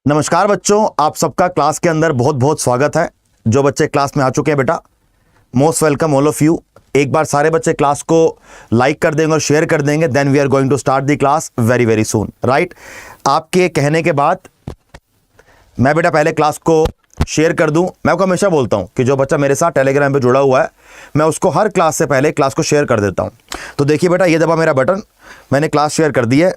नमस्कार बच्चों, आप सबका क्लास के अंदर बहुत बहुत स्वागत है। जो बच्चे क्लास में आ चुके हैं बेटा, most welcome all of you. एक बार सारे बच्चे क्लास को लाइक कर देंगे और शेयर कर देंगे, then we are going to start the class very very soon, right. आपके कहने के बाद मैं बेटा पहले क्लास को शेयर कर दूं। मैं आपको हमेशा बोलता हूं कि जो बच्चा मेरे साथ टेलीग्राम पे जुड़ा हुआ है, मैं उसको हर क्लास से पहले क्लास को शेयर कर देता हूं। तो देखिए बेटा, ये दबा मेरा बटन, मैंने क्लास शेयर कर दी है।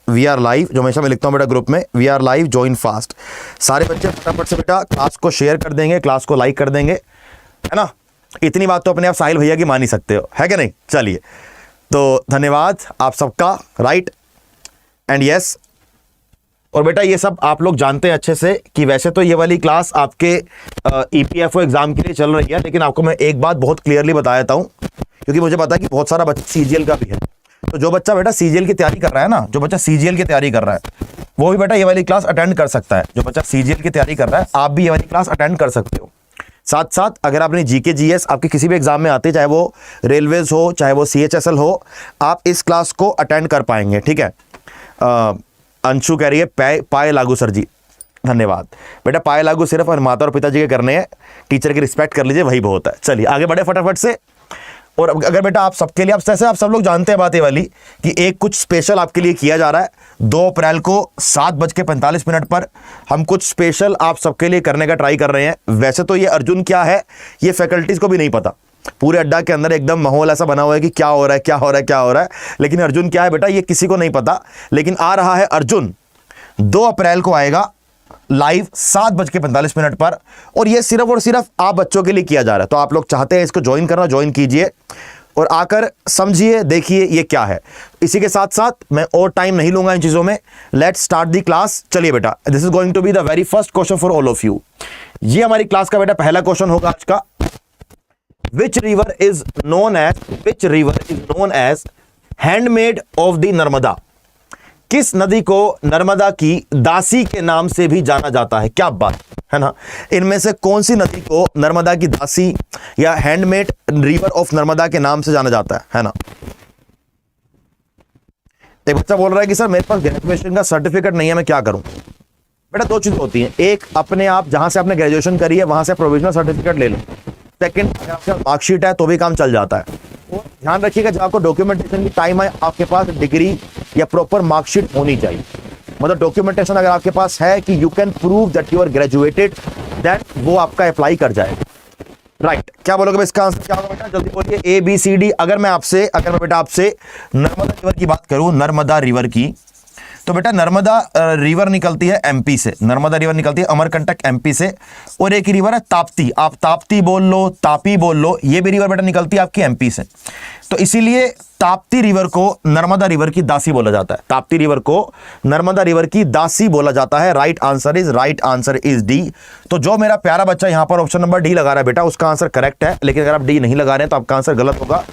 वी आर लाइव, जो हमेशा मैं लिखता हूं बेटा ग्रुप में, we are live, join fast. सारे बच्चे फटाफट से बेटा क्लास को शेयर कर देंगे, क्लास को लाइक कर देंगे, है ना। इतनी बात तो अपने आप साहिल भैया की मान ही सकते हो, है कि नहीं। चलिए, तो धन्यवाद आप सबका, राइट एंड यस। और बेटा ये सब आप लोग जानते हैं अच्छे से कि वैसे तो ये वाली क्लास आपके ईपीएफओ एग्जाम के लिए चल रही है, लेकिन आपको मैं एक बात बहुत क्लियरली बता देता हूं, क्योंकि मुझे पता है कि बहुत सारा बच्चा सीजीएल का भी है। तो जो बच्चा बेटा सीजीएल की तैयारी कर रहा है ना, जो बच्चा सीजीएल की तैयारी कर रहा है, वो भी बेटा ये वाली क्लास अटेंड कर सकता है। जो बच्चा सीजीएल की तैयारी कर रहा है, आप भी ये वाली क्लास अटेंड कर सकते हो। साथ साथ अगर आपने जीके जीएस आपके किसी भी एग्जाम में आते, चाहे वो रेलवेज हो, चाहे वो सीएचएसएल हो, आप इस क्लास को अटेंड कर पाएंगे, ठीक है। अंशु कह रही है पाए लागू सर जी, धन्यवाद बेटा। पाए लागू सिर्फ और माता और पिताजी के करने हैं, टीचर की रिस्पेक्ट कर लीजिए, वही बहुत है। चलिए आगे बढ़े फटाफट से। और अगर बेटा आप सबके लिए, आप जैसे आप सब लोग जानते हैं बात ये वाली कि एक कुछ स्पेशल आपके लिए किया जा रहा है। 2 अप्रैल को 7:45 पर हम कुछ स्पेशल आप सबके लिए करने का ट्राई कर रहे हैं। वैसे तो ये अर्जुन क्या है, ये फैकल्टीज को भी नहीं पता। पूरे अड्डा के अंदर एकदम माहौल ऐसा बना हुआ है कि क्या हो रहा है, क्या हो रहा है, क्या हो रहा है, लेकिन अर्जुन क्या है बेटा, ये किसी को नहीं पता। लेकिन आ रहा है अर्जुन, 2 अप्रैल को आएगा लाइव 7:45 पर, और ये सिर्फ और सिर्फ आप बच्चों के लिए किया जा रहा है। तो आप लोग चाहते हैं इसको ज्वाइन करना, ज्वाइन कीजिए और आकर समझिए, देखिए ये क्या है। इसी के साथ साथ मैं और टाइम नहीं लूंगा इन चीजों में, लेट्स स्टार्ट दी क्लास। चलिए बेटा, this is going to be the very first question for all of you. ये हमारी क्लास का बेटा पहला क्वेश्चन होगा आज का। Which river is known as handmade of the Narmada? किस नदी को नर्मदा की दासी के नाम से भी जाना जाता है? क्या बात है ना। इनमें से कौन सी नदी को नर्मदा की दासी या हैंडमेड रिवर ऑफ नर्मदा के नाम से जाना जाता है ना। एक बच्चा बोल रहा है कि सर मेरे पास ग्रेजुएशन का सर्टिफिकेट नहीं है, मैं क्या करूं? बेटा 2 चीज होती हैं, एक अपने आप जहां से आपने ग्रेजुएशन करी है वहां से प्रोविजनल सर्टिफिकेट ले लो। सेकंड, अगर आपके मार्कशीट है तो भी काम चल जाता है। और ध्यान रखिएगा, जब आपको डॉक्यूमेंटेशन की टाइम आए, आपके पास डिग्री या प्रॉपर मार्कशीट होनी चाहिए। मतलब डॉक्यूमेंटेशन अगर आपके पास है कि you can prove that you are graduated, that वो आपका अप्लाई कर जाएगा, राइट। क्या बोलोगे इसका आंसर क्या होगा बेटा, जल्दी बोलिए। ABCD। अगर मैं बेटा आपसे नर्मदा रिवर की बात करूं, नर्मदा रिवर की, तो बेटा नर्मदा रिवर निकलती है एमपी से। नर्मदा रिवर निकलती है अमरकंटक एमपी से। और एक रिवर है ताप्ती, आप ताप्ती बोल लो, तापी बोल लो, ये भी रिवर बेटा निकलती है आपकी एमपी से। तो इसीलिए ताप्ती रिवर को नर्मदा रिवर की दासी बोला जाता है। ताप्ती रिवर को नर्मदा रिवर की दासी बोला जाता है। Right answer is D. तो जो मेरा प्यारा बच्चा यहां पर ऑप्शन नंबर डी लगा रहा है बेटा, उसका आंसर करेक्ट है। लेकिन अगर आप डी नहीं लगा रहे हैं तो आपका आंसर गलत होगा।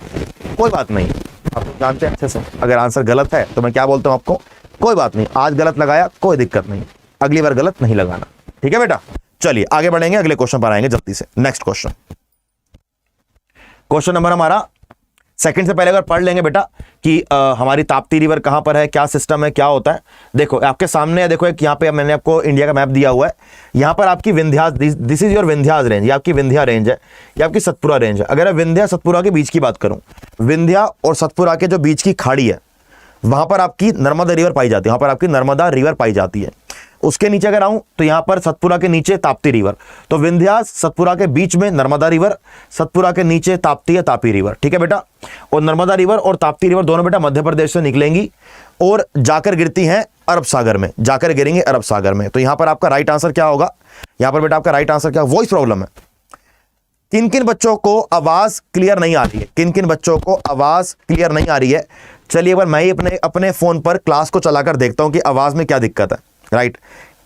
कोई बात नहीं, आप लोग जानते हैं अच्छे से, अगर आंसर गलत है तो मैं क्या बोलता हूं आपको, कोई बात नहीं, आज गलत लगाया कोई दिक्कत नहीं, अगली बार गलत नहीं लगाना, ठीक है बेटा। चलिए आगे बढ़ेंगे, अगले क्वेश्चन पर आएंगे जल्दी से। नेक्स्ट क्वेश्चन नंबर हमारा सेकंड से पहले अगर पढ़ लेंगे बेटा कि हमारी ताप्ती रिवर कहां पर है, क्या सिस्टम है, क्या होता है। देखो आपके सामने है, देखो एक यहाँ पे मैंने आपको इंडिया का मैप दिया हुआ है। यहाँ पर आपकी Vindhyas, this is your Vindhyas range, ये आपकी विंध्या रेंज है, ये आपकी सतपुरा रेंज है। अगर मैं विंध्या सतपुरा के बीच की बात करूं, विंध्या और सतपुरा के जो बीच की खाड़ी है, वहां पर आपकी नर्मदा रिवर पाई जाती है, वहां पर आपकी नर्मदा रिवर पाई जाती है। उसके नीचे अगर आऊं तो यहां पर सतपुरा के नीचे ताप्ती रिवर। तो विंध्यास सतपुरा के बीच में नर्मदा रिवर, सतपुरा के नीचे ताप्ती है, तापी रिवर, ठीक है बेटा। और नर्मदा रिवर और ताप्ती रिवर दोनों बेटा मध्य प्रदेश से निकलेंगी और जाकर गिरती हैं अरब सागर में, जाकर गिरेंगे अरब सागर में। तो यहां पर आपका राइट आंसर क्या होगा, यहां पर बेटा आपका राइट आंसर क्या, वॉइस प्रॉब्लम है। किन किन बच्चों को आवाज क्लियर नहीं आ रही है, किन किन बच्चों को आवाज क्लियर नहीं आ रही है? चलिए एक बार मैं ही अपने फोन पर क्लास को चलाकर देखता हूं कि आवाज में क्या दिक्कत है, राइट।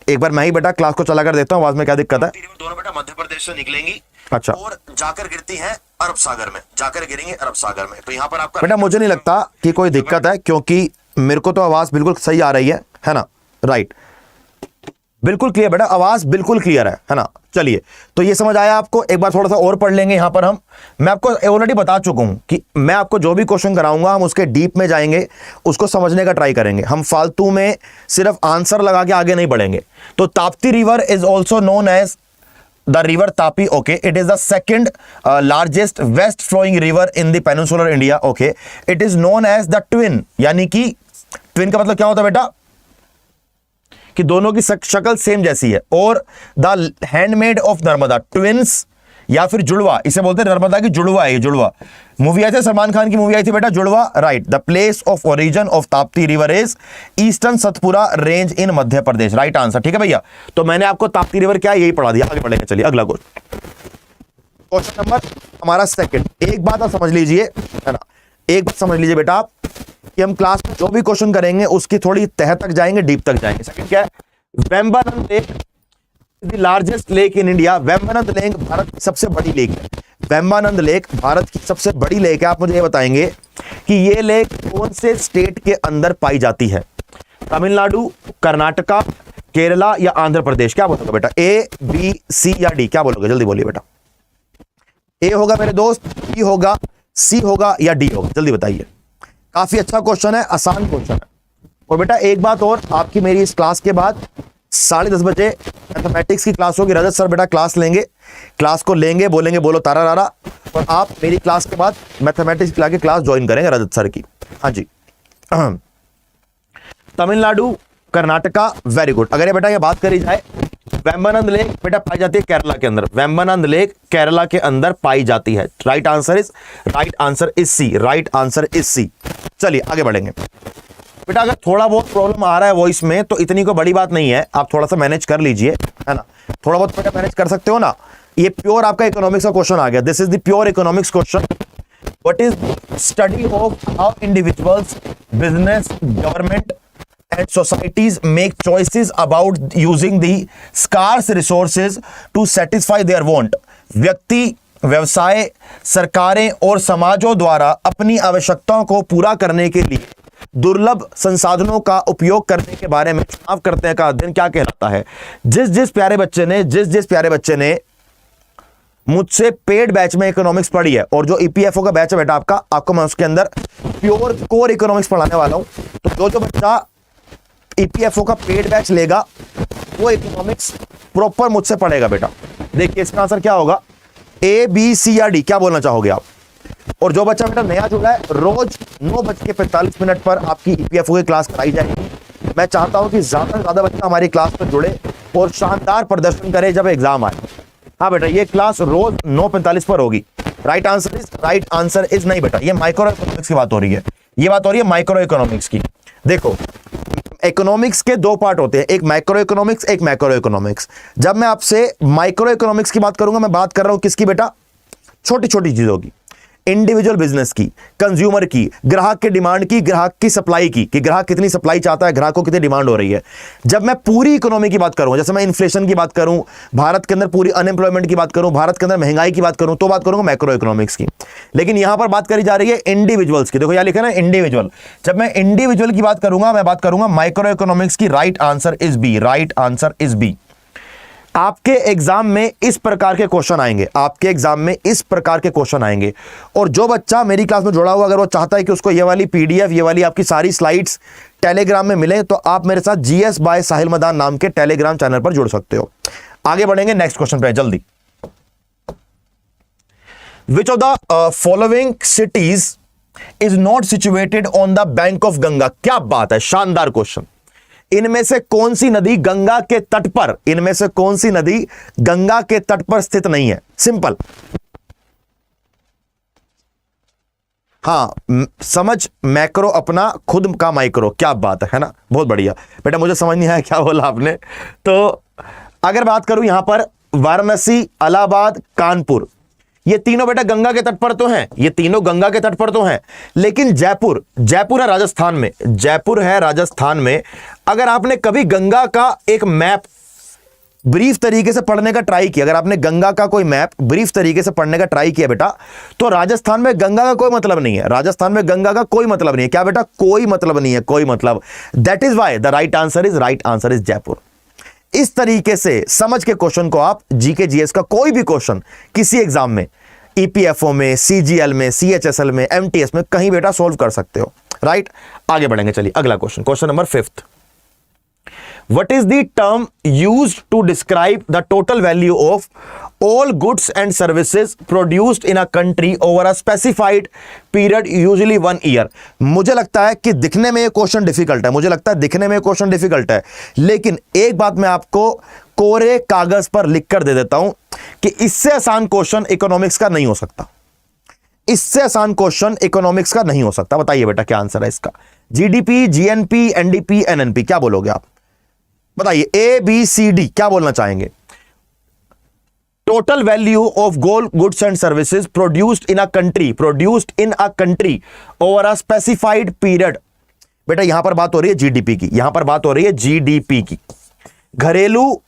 एक बार मैं ही बेटा क्लास को चलाकर देखता हूं आवाज में क्या दिक्कत है। दोनों बेटा मध्य प्रदेश से निकलेंगी, अच्छा, और जाकर गिरती हैं अरब सागर में, जाकर गिरेंगे अरब सागर में। तो यहां पर आपका बेटा मुझे नहीं लगता कि कोई दिक्कत है, क्योंकि मेरे को तो आवाज बिल्कुल सही आ रही है ना, राइट। बिल्कुल क्लियर बेटा, आवाज बिल्कुल क्लियर है ना। चलिए, तो ये समझ आया आपको। एक बार थोड़ा सा और पढ़ लेंगे यहां पर हम। मैं आपको ऑलरेडी बता चुका हूं कि मैं आपको जो भी क्वेश्चन कराऊंगा हम उसके डीप में जाएंगे, उसको समझने का ट्राई करेंगे। हम फालतू में सिर्फ आंसर लगा के आगे नहीं बढ़ेंगे। तो Tapti river is also known as the river Tapi. Okay, it is the second largest west flowing river in the peninsular India. Okay, it is known as the twin, यानी कि ट्विन का मतलब क्या होता है बेटा, कि दोनों की शक्ल सेम जैसी है। और the handmade of Narmada, twins या फिर जुड़वा, इसे बोलते हैं नर्मदा की जुड़वा है। ये जुड़वा मूवी आई थी, सलमान खान की मूवी आई थी बेटा जुड़वा, right. The place of origin of Tapti river is eastern Satpura range in Madhya Pradesh, right answer. ठीक है भैया, तो मैंने आपको ताप्ती रिवर क्या यही पढ़ा दिया। आगे बढ़ेंगे, चलिए अगला क्वेश्चन नंबर हमारा सेकंड। एक बात आप समझ लीजिए, है ना, एक बात समझ लीजिए बेटा आप, कि हम क्लास में जो भी क्वेश्चन करेंगे उसकी थोड़ी तह तक जाएंगे, डीप तक जाएंगे। सेकंड क्या है, Vembanad lake the largest lake in India. Vembanad lake Bharat की सबसे बड़ी लेक है। वेम्बानंद लेक भारत की सबसे बड़ी लेक है। आप मुझे ये बताएंगे कि ये लेक कौन से स्टेट के अंदर पाई जाती है? तमिलनाडु, कर्नाटका, केरला या आंध्र प्रदेश? क्या बोलोगे बेटा, ए बी सी या डी? क्या बोलोगे, जल्दी बोलिए बेटा। ए होगा मेरे दोस्त, बी होगा, सी होगा या डी होगा? जल्दी बताइए। काफी अच्छा क्वेश्चन है, आसान क्वेश्चन है। और बेटा एक बात और, आपकी मेरी इस क्लास के बाद 10:30 बजे मैथमेटिक्स की क्लास होगी। रजत सर बेटा क्लास लेंगे, क्लास को लेंगे, बोलेंगे बोलो तारा रारा, और आप मेरी क्लास के बाद मैथमेटिक्स की क्लास ज्वाइन करेंगे रजत सर की। हाँ जी, तमिलनाडु, कर्नाटका, वेरी गुड। अगर ये बेटा ये बात करी जाए, वेम्बानंद लेक बेटा पाई जाती है केरला के अंदर। वेम्बानंद लेक केरला के अंदर पाई जाती है। Right answer is C, right answer is C. चलिए आगे बढ़ेंगे बेटा। अगर थोड़ा बहुत प्रॉब्लम आ रहा है वॉइस में तो इतनी कोई बड़ी बात नहीं है, आप थोड़ा सा मैनेज कर लीजिए, है ना। थोड़ा बहुत बेटा मैनेज कर सकते हो ना। ये प्योर आपका इकोनॉमिक्स का क्वेश्चन आ गया। This is the pure economics question. What is study of how individuals, business, government and societies make choices about using the scarce resources to satisfy their want। व्यक्ति, व्यवसाय, सरकारें और समाजों द्वारा अपनी आवश्यकताओं को पूरा करने के लिए दुर्लभ संसाधनों का उपयोग करने के बारे में चुनाव करते हैं का अध्ययन क्या कहलाता है? जिस जिस प्यारे बच्चे ने मुझसे पेड बैच में इकोनॉमिक्स पढ़ी है, और जो ईपीएफओ का बैच है बेटा आपको मैं उसके अंदर प्योर कोर इकोनॉमिक्स पढ़ाने वाला हूं। तो जो बच्चा ईपीएफओ का पेड बैच लेगा वो इकोनॉमिक्स प्रॉपर मुझसे पढ़ेगा बेटा। देखिए इसका आंसर क्या होगा, ए बी सी या डी? क्या बोलना चाहोगे आप? और जो बच्चा बेटा नया जुड़ा है, रोज 9:45 पर आपकी ईपीएफओ की क्लास कराई जाएगी। मैं चाहता हूं कि ज्यादा से ज्यादा बच्चा हमारी क्लास पर जुड़े और शानदार प्रदर्शन करे जब एग्जाम आए। हाँ बेटा, ये क्लास रोज 9:45 पर होगी। राइट आंसर इज नहीं बेटा, ये माइक्रो इकोनॉमिक्स की बात हो रही है। ये बात हो रही है माइक्रो इकोनॉमिक्स की। देखो इकोनॉमिक्स के दो पार्ट होते हैं, एक माइक्रो इकोनॉमिक्स, एक मैक्रो इकोनॉमिक्स। जब मैं आपसे माइक्रो इकोनॉमिक्स की बात करूंगा, मैं बात कर रहा हूं किसकी बेटा? छोटी छोटी चीजों की, इंडिविजुअल बिजनेस की, कंज्यूमर की, ग्राहक के डिमांड की, ग्राहक की सप्लाई की, कि ग्राहक कितनी सप्लाई चाहता है, ग्राहक को कितनी डिमांड हो रही है। जब मैं पूरी इकोनॉमी की बात करूं, जैसे मैं इन्फ्लेशन की बात करूं, भारत के अंदर पूरी अनएम्प्लॉयमेंट की बात करूं, भारत के अंदर महंगाई की बात करूं, तो बात करूंगा मैक्रो इकोनॉमिक्स की। लेकिन यहां पर बात करी जा रही है इंडिविजुअल्स की। देखो यहां लिखा है ना इंडिविजुअल। जब मैं इंडिविजुअल की बात करूंगा, मैं बात करूंगा माइक्रो इकोनॉमिक्स की। Right answer is B, right answer is B. आपके एग्जाम में इस प्रकार के क्वेश्चन आएंगे, आपके एग्जाम में इस प्रकार के क्वेश्चन आएंगे। और जो बच्चा मेरी क्लास में जुड़ा हुआ, अगर वो चाहता है कि उसको ये वाली पीडीएफ, ये वाली आपकी सारी स्लाइड्स टेलीग्राम में मिले, तो आप मेरे साथ जीएस बाय साहिल मदान नाम के टेलीग्राम चैनल पर जुड़ सकते हो। आगे बढ़ेंगे नेक्स्ट क्वेश्चन पे जल्दी। विच of the following cities is not situated on the bank of Ganga? क्या बात है, शानदार क्वेश्चन। इनमें से कौन सी नदी गंगा के तट पर, इनमें से कौन सी नदी गंगा के तट पर स्थित नहीं है? सिंपल। हाँ समझ, मैक्रो अपना, खुद का माइक्रो। क्या बात है ना, बहुत बढ़िया बेटा। मुझे समझ नहीं आया क्या बोला आपने। तो अगर बात करूं यहां पर वाराणसी, इलाहाबाद, कानपुर, ये तीनों बेटा गंगा के तट पर तो हैं, ये तीनों गंगा के तट पर तो हैं। लेकिन जयपुर है राजस्थान में, जयपुर है राजस्थान में। अगर आपने कभी गंगा का एक मैप ब्रीफ तरीके से पढ़ने का ट्राई किया, अगर आपने गंगा का कोई मैप ब्रीफ तरीके से पढ़ने का ट्राई किया बेटा, तो राजस्थान में गंगा का कोई मतलब नहीं है। राजस्थान में गंगा का कोई मतलब नहीं है। क्या बेटा? कोई मतलब नहीं है, कोई मतलब। That is why the right answer is Jaipur. इस तरीके से समझ के क्वेश्चन को आप जीके जीएस का कोई भी क्वेश्चन किसी एग्जाम में, ईपीएफओ में, सीजीएल में, सीएचएसएल में, एमटीएस में, कहीं बेटा सोल्व कर सकते हो। राइट, आगे बढ़ेंगे। चलिए अगला question, question number 5th। What is the term used to describe the total value of all goods and services produced in a country over a specified period, usually 1 year? मुझे लगता है कि दिखने में ये क्वेश्चन डिफिकल्ट है, मुझे लगता है दिखने में क्वेश्चन डिफिकल्ट है, लेकिन एक बात मैं आपको कोरे कागज पर लिखकर दे देता हूं कि इससे आसान क्वेश्चन इकोनॉमिक्स का नहीं हो सकता। इससे आसान क्वेश्चन इकोनॉमिक्स का नहीं हो सकता। बताइए बेटा क्या आंसर है इसका? जीडीपी, जीएनपी, एनडीपी, एनएनपी, क्या बोलोगे आप? बताइए, ए बी सी डी, क्या बोलना चाहेंगे? Total value of goal goods and services produced in a country over a specified period. बेटा यहां पर बात हो रही है जीडीपी की, यहां पर बात हो रही है जीडीपी की, घरेलू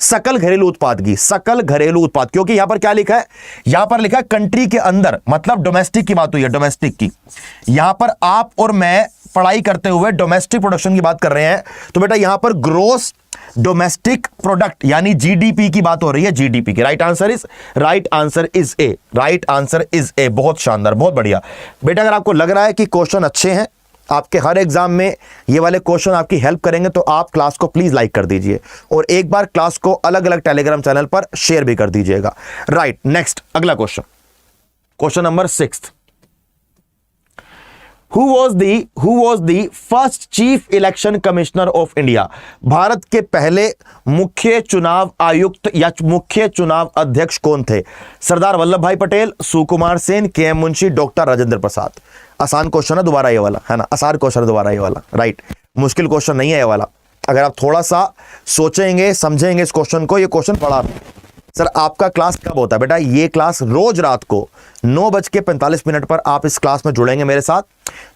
सकल घरेलू उत्पाद की, सकल घरेलू उत्पाद। क्योंकि यहां पर क्या लिखा है? यहां पर लिखा है कंट्री के अंदर, मतलब डोमेस्टिक की बात हुई है, डोमेस्टिक की। यहां पर आप और मैं पढ़ाई करते हुए डोमेस्टिक प्रोडक्शन की बात कर रहे हैं, तो बेटा यहां पर ग्रोस डोमेस्टिक प्रोडक्ट यानी जीडीपी की बात हो रही है, जीडीपी की। Right answer is A, right answer is ए। बहुत शानदार, बहुत बढ़िया बेटा। अगर आपको लग रहा है कि क्वेश्चन अच्छे हैं, आपके हर एग्जाम में ये वाले क्वेश्चन आपकी हेल्प करेंगे, तो आप क्लास को प्लीज लाइक कर दीजिए और एक बार क्लास को अलग अलग टेलीग्राम चैनल पर शेयर भी कर दीजिएगा। राइट, नेक्स्ट अगला question, question number 6th। Who was the first chief election commissioner of India? Bharat के पहले मुख्य चुनाव आयुक्त या मुख्य चुनाव अध्यक्ष कौन थे? सरदार वल्लभ भाई पटेल, सुकुमार सेन, के.एम. मुंशी, डॉक्टर राजेंद्र प्रसाद। आसान क्वेश्चन है दोबारा ये वाला, है ना? आसान क्वेश्चन है दोबारा ये वाला। राइट, मुश्किल क्वेश्चन नहीं है ये वाला। अगर आप थोड़ा सा सोचेंगे, समझेंगे इस क्वेश्चन को, ये क्वेश्चन पढ़ा। सर आपका क्लास कब होता है? बेटा ये क्लास रोज रात को 9:45 पर आप इस क्लास में जुड़ेंगे मेरे साथ।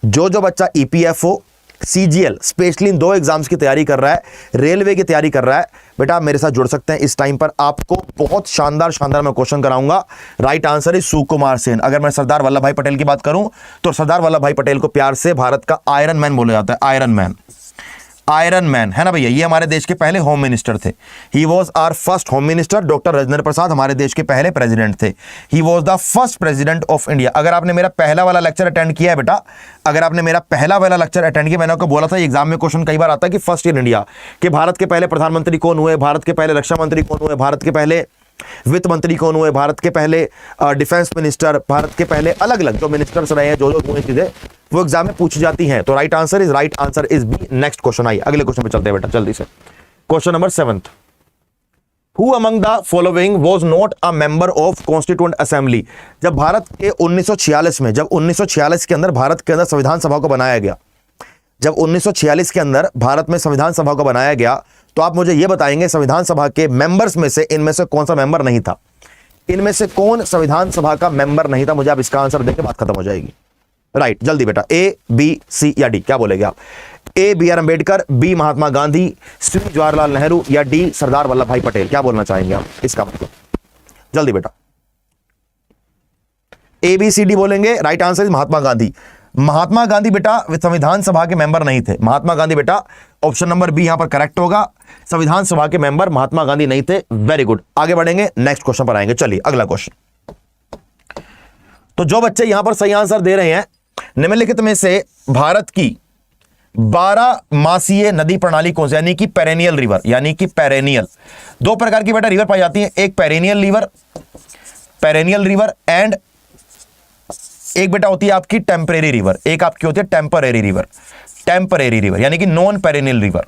जो बच्चा EPFO, CGL, specially in 2 exams की तैयारी कर रहा है, रेलवे की तैयारी कर रहा है, बेटा आप मेरे साथ जुड़ सकते हैं। इस टाइम पर आपको बहुत शानदार मैं क्वेश्चन कराऊंगा। Right answer is Sukumar Sen. अगर मैं सरदार वल्लभ भाई पटेल की बात करूं तो सरदार वल्लभ भाई पटेल को प्यार से भारत का आयरन मैन बोला जाता है, आयरन मैन, है ना भैया? ये हमारे देश के पहले होम मिनिस्टर थे। He was our first home minister. Doctor Rajendra Prasad हमारे देश के पहले प्रेसिडेंट थे। He was the first president of India. अगर आपने मेरा पहला वाला लेक्चर अटेंड किया है बेटा, अगर आपने मेरा पहला वाला लेक्चर अटेंड किया, मैंने आपको बोला था एग्जाम में क्वेश्चन कई बार आता है कि फर्स्ट इन इंडिया, कि भारत के पहले प्रधानमंत्री कौन हुए, भारत के पहले रक्षा मंत्री कौन हुए, भारत के पहले वित्त मंत्री कौन हुए, भारत के पहले डिफेंस मिनिस्टर, भारत के पहले अलग अलग जो मिनिस्टर्स रहे हैं, जो हुए चीजें वो एग्जाम में पूछी जाती हैं। तो right answer is B. Next question आइए, अगले क्वेश्चन पे चलते हैं बेटा जल्दी से। Question number 7th। Who among the following was not a member of Constituent Assembly? जब भारत के 1946 में, जब 1946 के अंदर भारत के अंदर संविधान सभा को बनाया गया, जब 1946 के अंदर भारत में संविधान सभा को बनाया गया, तो आप मुझे यह बताएंगे संविधान सभा के मेंबर्स में से इनमें से कौन सा मेंबर नहीं था? इनमें से कौन संविधान सभा का मेंबर नहीं था? मुझे आप इसका आंसर देके बात खत्म हो जाएगी। राइट, जल्दी बेटा, ए बी सी या डी, क्या बोलेगे आप? A B R Ambedkar, B Mahatma Gandhi, C Jawaharlal Nehru या डी सरदार वल्लभ भाई पटेल, क्या बोलना चाहेंगे आप इसका मतलब? जल्दी बेटा, ए बी सी डी बोलेंगे। Right answer is Mahatma Gandhi. Mahatma Gandhi बेटा संविधान सभा के मेंबर नहीं थे। महात्मा गांधी बेटा, ऑप्शन नंबर बी यहां पर करेक्ट होगा। संविधान सभा के मेंबर महात्मा गांधी नहीं थे। वेरी गुड, आगे बढ़ेंगे, नेक्स्ट क्वेश्चन पर आएंगे। चलिए अगला क्वेश्चन। तो जो बच्चे यहां पर सही आंसर दे रहे हैं, निम्नलिखित में से भारत की 12 मासीय नदी प्रणाली कौन सी? यानी कि पेरेनियल रिवर, यानी कि पेरेनियल। 2 प्रकार की बेटा रिवर पाई जाती है, एक पेरेनियल रिवर एंड एक बेटा होती है आपकी टेम्परेरी रिवर। एक आपकी होती है टेम्परेरी रिवर यानी कि non perennial river.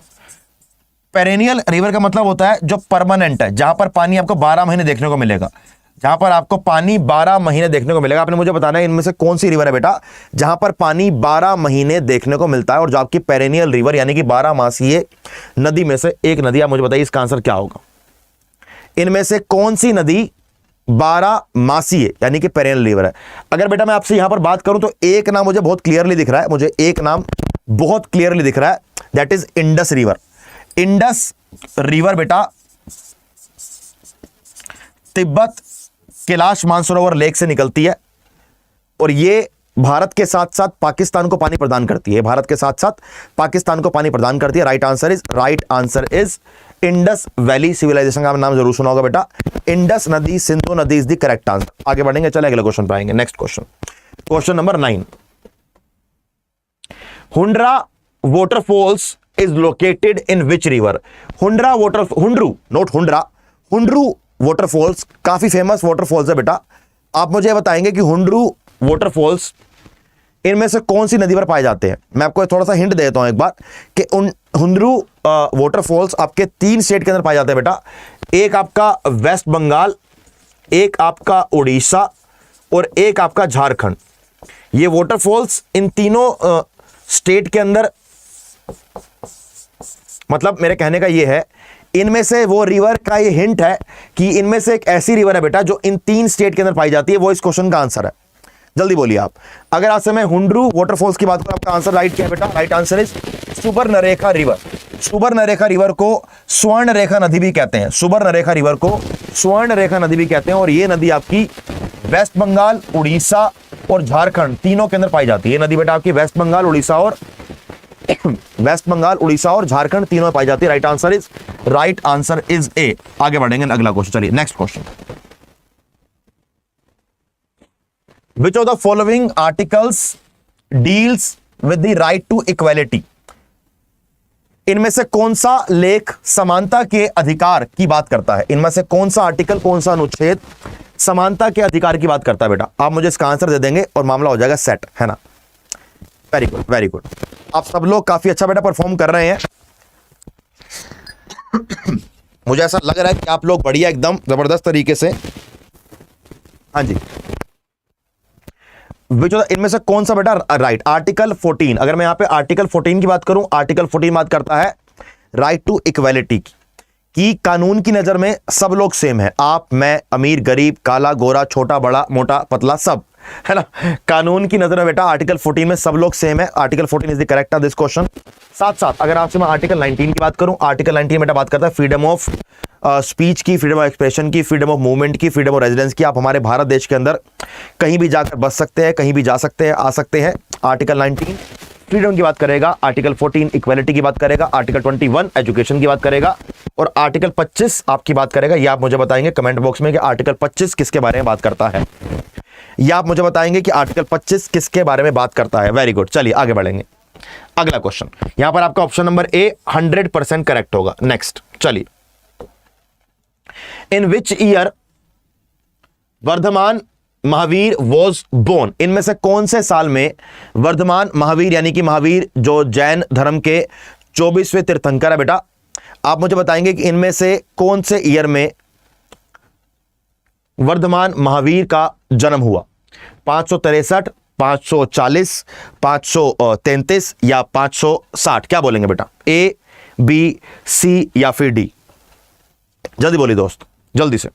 Perennial river का मतलब होता है जो परमानेंट है, जहां पर पानी आपको 12 महीने देखने को मिलेगा, जहां पर आपको पानी 12 महीने देखने को मिलेगा। आपने मुझे बताना है इनमें से कौन सी रिवर है बेटा जहां पर पानी 12 महीने देखने को मिलता है, और जो आपकी पेरेनियल रिवर यानी कि 12 मासीय नदी में से एक नदी। आप मुझे बताइए इसका आंसर क्या होगा? इनमें से कौन सी नदी 12 मासीय यानी कि पेरेनियल रिवर है? अगर बेटा मैं आपसे यहां पर बात करूं तो एक नाम मुझे बहुत क्लियरली दिख रहा है, that is Indus river. Indus river बेटा तिब्बत कैलाश मानसरोवर लेक से निकलती है, और ये भारत के साथ साथ पाकिस्तान को पानी प्रदान करती है, भारत के साथ साथ पाकिस्तान को पानी प्रदान करती है। Right answer is Indus valley civilisation का नाम जरूर सुना होगा बेटा। इंडस नदी, सिंधु नदी इज द करेक्ट आंसर। आगे बढ़ेंगे, चले अगले क्वेश्चन पे आएंगे। Next question number 9। Hundru waterfalls is located in which river? Hundru waterfalls काफी फेमस वाटरफॉल्स है बेटा। आप मुझे बताएंगे कि हुंड्रू वाटरफॉल्स इनमें से कौन सी नदी पर पाए जाते हैं? मैं आपको थोड़ा सा हिंट देता हूं एक बार कि हुंड्रू वाटरफॉल्स आपके 3 स्टेट के अंदर पाए जाते हैं बेटा। एक आपका वेस्ट बंगाल, एक आपका उड़ीसा और एक आपका झारखंड। ये वाटरफॉल्स इन तीनों स्टेट के अंदर, मतलब मेरे कहने का ये है, इनमें से वो रिवर का ये हिंट है कि इनमें से एक ऐसी रिवर है बेटा जो इन 3 स्टेट के अंदर पाई जाती है। वो इस क्वेश्चन का आंसर है। जल्दी बोलिए आप। अगर आज से मैं हुंड्रू वाटरफॉल्स की बात करूं, आपका आंसर राइट क्या है बेटा? Right answer is Subarnarekha river. Subarnarekha river को स्वर्ण रेखा नदी भी कहते हैं। सुबर्णरेखा रिवर को स्वर्ण रेखा नदी भी कहते हैं। और ये नदी आपकी वेस्ट बंगाल, उड़ीसा और झारखंड तीनों के अंदर पाई जाती है। ये नदी बेटा आपकी वेस्ट बंगाल, उड़ीसा और झारखंड तीनों में पाई जाती है। Right answer is A. आगे बढ़ेंगे, अगला क्वेश्चन। चलिए next question. Which of the following articles deals with the right to equality? इनमें से कौन सा लेख समानता के अधिकार की बात करता है? इनमें से कौन सा आर्टिकल, कौन सा अनुच्छेद समानता के अधिकार की बात करता है बेटा? आप मुझे इसका आंसर दे देंगे और मामला हो जाएगा सेट, है ना? Very good, very good. आप सब लोग काफी अच्छा बेटा परफॉर्म कर रहे हैं। मुझे ऐसा लग रहा है कि आप लोग बढ़िया, एकदम जबरदस्त तरीके से। हाँ जी, इनमें से कौन सा बेटा राइट? आर्टिकल 14। अगर मैं यहां पे आर्टिकल 14 की बात करूं, आर्टिकल 14 बात करता है राइट टू इक्वालिटी की कानून की नजर में सब लोग सेम है। आप, मैं, अमीर, गरीब, काला, गोरा, छोटा, बड़ा, मोटा, पतला, सब, है ना? कानून की नजर में बेटा आर्टिकल 14 में सब लोग सेम है। Article 14 is the correct of this question. साथ साथ अगर आपसे मैं आर्टिकल 19 की बात करूं, आर्टिकल 19 बेटा बात करता है फ्रीडम ऑफ स्पीच की, फ्रीडम ऑफ एक्सप्रेशन की, फ्रीडम ऑफ मूवमेंट की, फ्रीडम ऑफ रेजिडेंस की। आप हमारे भारत देश के अंदर कहीं भी जाकर बस सकते हैं, कहीं भी जा सकते हैं, आ सकते हैं। आर्टिकल 19 फ्रीडम की बात करेगा, आर्टिकल 14 इक्वालिटी की बात करेगा, आर्टिकल 21 एजुकेशन की बात करेगा और आर्टिकल 25 आपकी बात करेगा। ये आप मुझे बताएंगे कमेंट बॉक्स में कि आर्टिकल 25 किसके बारे में बात करता है। या आप मुझे बताएंगे कि आर्टिकल 25 किसके बारे में बात करता है। वेरी गुड, चलिए आगे बढ़ेंगे। अगला क्वेश्चन, यहां पर आपका ऑप्शन नंबर ए 100% करेक्ट होगा। नेक्स्ट चलिए। In which year Vardhaman Mahavir was born? इनमें से कौन से साल में वर्धमान महावीर, यानी कि महावीर जो जैन धर्म के 24वें तीर्थंकर है बेटा, आप मुझे बताएंगे कि इनमें से कौन से ईयर में वर्धमान महावीर का जन्म हुआ? 563, 540, 533 या 560? क्या बोलेंगे बेटा? ए, बी, सी या फिर डी? जल्दी बोलिए दोस्त, जल्दी से।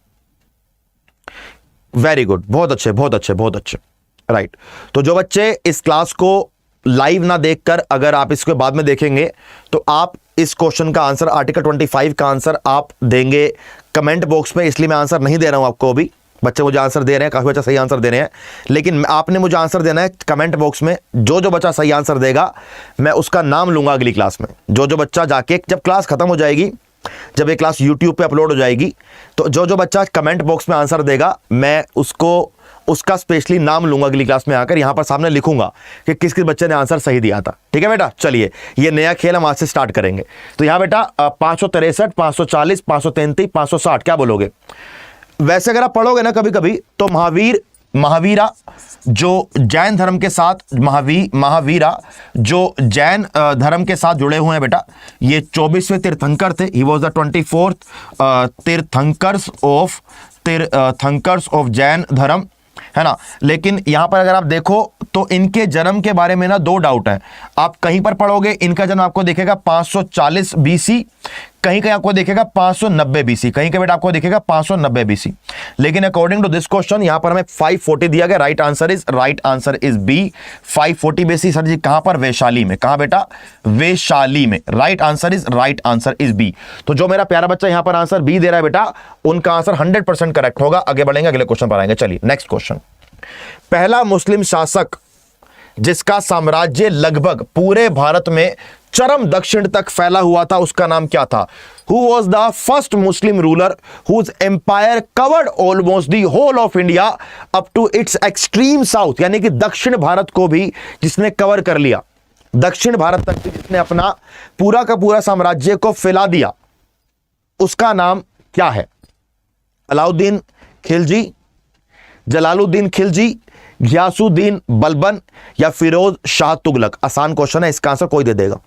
वेरी गुड, बहुत अच्छे, बहुत अच्छे, बहुत अच्छे। राइट। तो जो बच्चे इस क्लास को लाइव ना देखकर अगर आप इसके बाद में देखेंगे तो आप इस क्वेश्चन का आंसर, आर्टिकल 25 का आंसर आप देंगे कमेंट बॉक्स में। इसलिए मैं आंसर नहीं दे रहा हूं आपको। अभी बच्चे मुझे आंसर दे रहे हैं, काफी अच्छा सही आंसर दे रहे हैं, लेकिन आपने मुझे आंसर देना है कमेंट बॉक्स में। जो जो बच्चा सही आंसर देगा मैं उसका नाम लूंगा अगली क्लास में। जो जो बच्चा जाके, जब क्लास खत्म हो जाएगी, जब ये क्लास YouTube पे अपलोड हो जाएगी, तो जो जो बच्चा कमेंट बॉक्स में आंसर देगा मैं उसका स्पेशली नाम लूंगा अगली क्लास में आकर, यहां पर सामने लिखूंगा कि किस किस बच्चे ने आंसर सही दिया था। ठीक है बेटा? चलिए, ये नया खेल हम आज से स्टार्ट करेंगे। तो यहां बेटा 563, 540, 533, 560 क्या बोलोगे? वैसे अगर आप पढ़ोगे ना कभी कभी तो महावीरा जो जैन धर्म के साथ, महावीरा जो जैन धर्म के साथ जुड़े हुए हैं बेटा, ये 24वें तीर्थंकर थे। He was the 24th tirthankars of Jain dharma, है ना? लेकिन यहां पर अगर आप देखो तो इनके जन्म के बारे में ना 2 डाउट है। आप कहीं पर पढ़ोगे इनका जन्म आपको देखेगा 540 BC, कहीं कहीं आपको देखेगा 590 BC, कहीं कहीं बेटा आपको देखेगा 590 BC। लेकिन अकॉर्डिंग टू दिस क्वेश्चन यहां पर हमें 540 दिया गया। Right answer is B 540 BC। Sir ji कहां पर? वैशाली में। कहां बेटा? वैशाली में। Right answer is B. तो जो मेरा प्यारा बच्चा यहां पर आंसर बी दे रहा है बेटा, उनका आंसर 100% करेक्ट होगा। आगे बढ़ेंगे, अगले क्वेश्चन पर आएंगे। चलिए नेक्स्ट क्वेश्चन। पहला मुस्लिम शासक जिसका साम्राज्य लगभग पूरे भारत में चरम दक्षिण तक फैला हुआ था, उसका नाम क्या था? Who was the first Muslim ruler whose empire covered almost the whole of India up to its extreme south, यानी कि दक्षिण भारत को भी जिसने कवर कर लिया, दक्षिण भारत तक भी जिसने अपना पूरा का पूरा साम्राज्य को फैला दिया, उसका नाम क्या है? अलाउद्दीन खिलजी, जलालुद्दीन खिलजी, घियासुद्दीन बलबन या फिरोज शाह तुगलक? आसान क्वेश्चन है, इसका आंसर कोई दे देगा।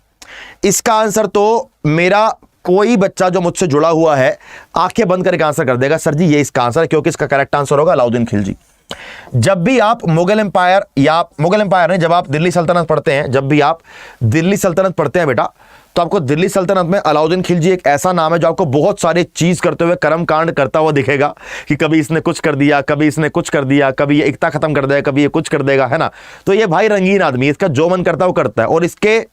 इसका आंसर तो मेरा कोई बच्चा जो मुझसे जुड़ा हुआ है आंखें बंद करके आंसर कर देगा, सर जी ये इसका आंसर है, क्योंकि इसका करेक्ट आंसर होगा अलाउद्दीन खिलजी। जब भी आप मुगल एम्पायर या मुगल एम्पायर नहीं, जब आप दिल्ली सल्तनत पढ़ते हैं, जब भी आप दिल्ली सल्तनत पढ़ते हैं बेटा, तो आपको दिल्ली सल्तनत में अलाउद्दीन खिलजी एक ऐसा नाम है जो आपको बहुत सारे चीज करते हुए, कर्म कांड करता हुआ दिखेगा कि कभी इसने कुछ कर दिया, कभी इसने कुछ कर दिया, कभी ये एकता खत्म कर देगा, कभी ये कुछ कर देगा, है ना। तो ये भाई रंगीन आदमी, इसका जो मन करता है वो करता है, और इसके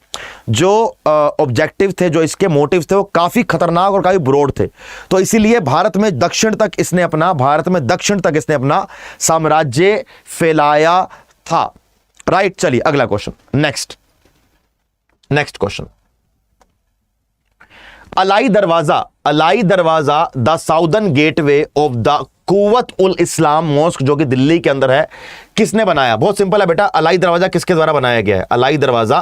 जो ऑब्जेक्टिव थे, जो इसके मोटिव थे, वो काफी खतरनाक और काफी ब्रॉड थे। तो इसीलिए भारत में दक्षिण तक इसने अपना साम्राज्य फैलाया था। राइट, चलिए अगला question, next question. Alai Darwaza the southern gateway of the Quwwat ul Islam mosque, जो कि दिल्ली के अंदर है, किसने बनाया? बहुत सिंपल है बेटा, अलाई दरवाजा किसके द्वारा बनाया गया है? अलाई दरवाजा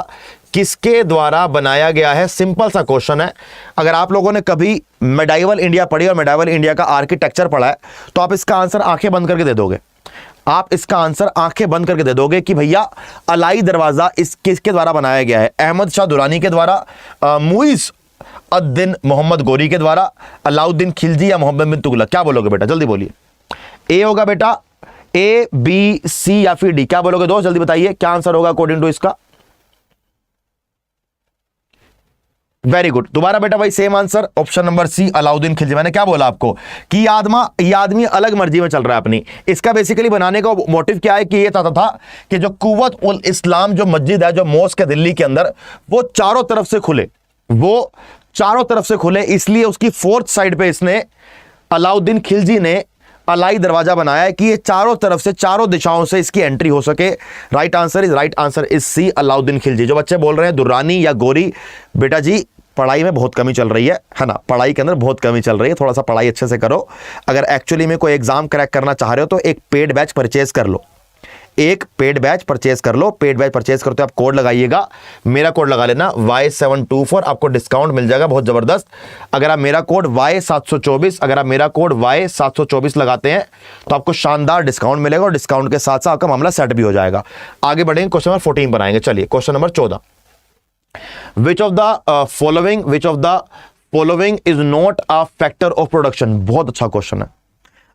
किसके द्वारा बनाया गया है? सिंपल सा क्वेश्चन है। अगर आप लोगों ने कभी मेडाइवल इंडिया पढ़ी और मेडाइवल इंडिया का आर्किटेक्चर पढ़ा है, तो आप इसका आंसर आंखें बंद करके दे दोगे। आप इसका आंसर आंखें बंद करके दे दोगे कि भैया अलाई दरवाजा इस किसके द्वारा बनाया गया है? अहमद शाह दुरानी के द्वारा, मुइज़ अद-दीन मोहम्मद गोरी के द्वारा, अलाउद्दीन खिलजी या मोहम्मद बिन तुगलक? क्या बोलोगे बेटा, जल्दी बोलिए। ए होगा बेटा, ए बी सी या फिर डी? क्या बोलोगे दोस्त, जल्दी बताइए क्या आंसर होगा अकॉर्डिंग टू इसका? वेरी गुड, दोबारा बेटा भाई same answer, option number C Alauddin Khilji. मैंने क्या बोला आपको कि ये आदमी अलग मर्जी में चल रहा है अपनी। इसका बेसिकली बनाने का मोटिव क्या है कि ये चाहता था कि जो कुव्वत उल इस्लाम जो मस्जिद है, जो मॉस्क है दिल्ली के अंदर, वो चारों तरफ से खुले, इसलिए उसकी फोर्थ साइड पे इसने, अलाउद्दीन खिलजी ने अलाई दरवाजा बनाया है कि ये चारों तरफ से, चारों दिशाओं से इसकी एंट्री हो सके। Right answer is C Alauddin Khilji. जो बच्चे बोल रहे हैं दुर्रानी या गोरी, बेटा जी पढ़ाई में बहुत कमी चल रही है ना, पढ़ाई के अंदर बहुत कमी चल रही है, थोड़ा सा पढ़ाई अच्छे से करो। अगर एक्चुअली में कोई एग्जाम क्रैक करना चाह रहे हो तो एक पेड बैच परचेज कर लो, पेड बैच परचेज करते आप कोड लगाइएगा, मेरा कोड लगा लेना Y724, आपको डिस्काउंट मिल जाएगा बहुत जबरदस्त। अगर आप मेरा कोड Y724 लगाते हैं तो आपको शानदार डिस्काउंट मिलेगा, और डिस्काउंट के साथ साथ आपका मामला सेट भी हो जाएगा। आगे बढ़ेंगे, क्वेश्चन नंबर 14 पर आएंगे। चलिए question number 14, which of the following is not a factor of production? बहुत अच्छा क्वेश्चन है।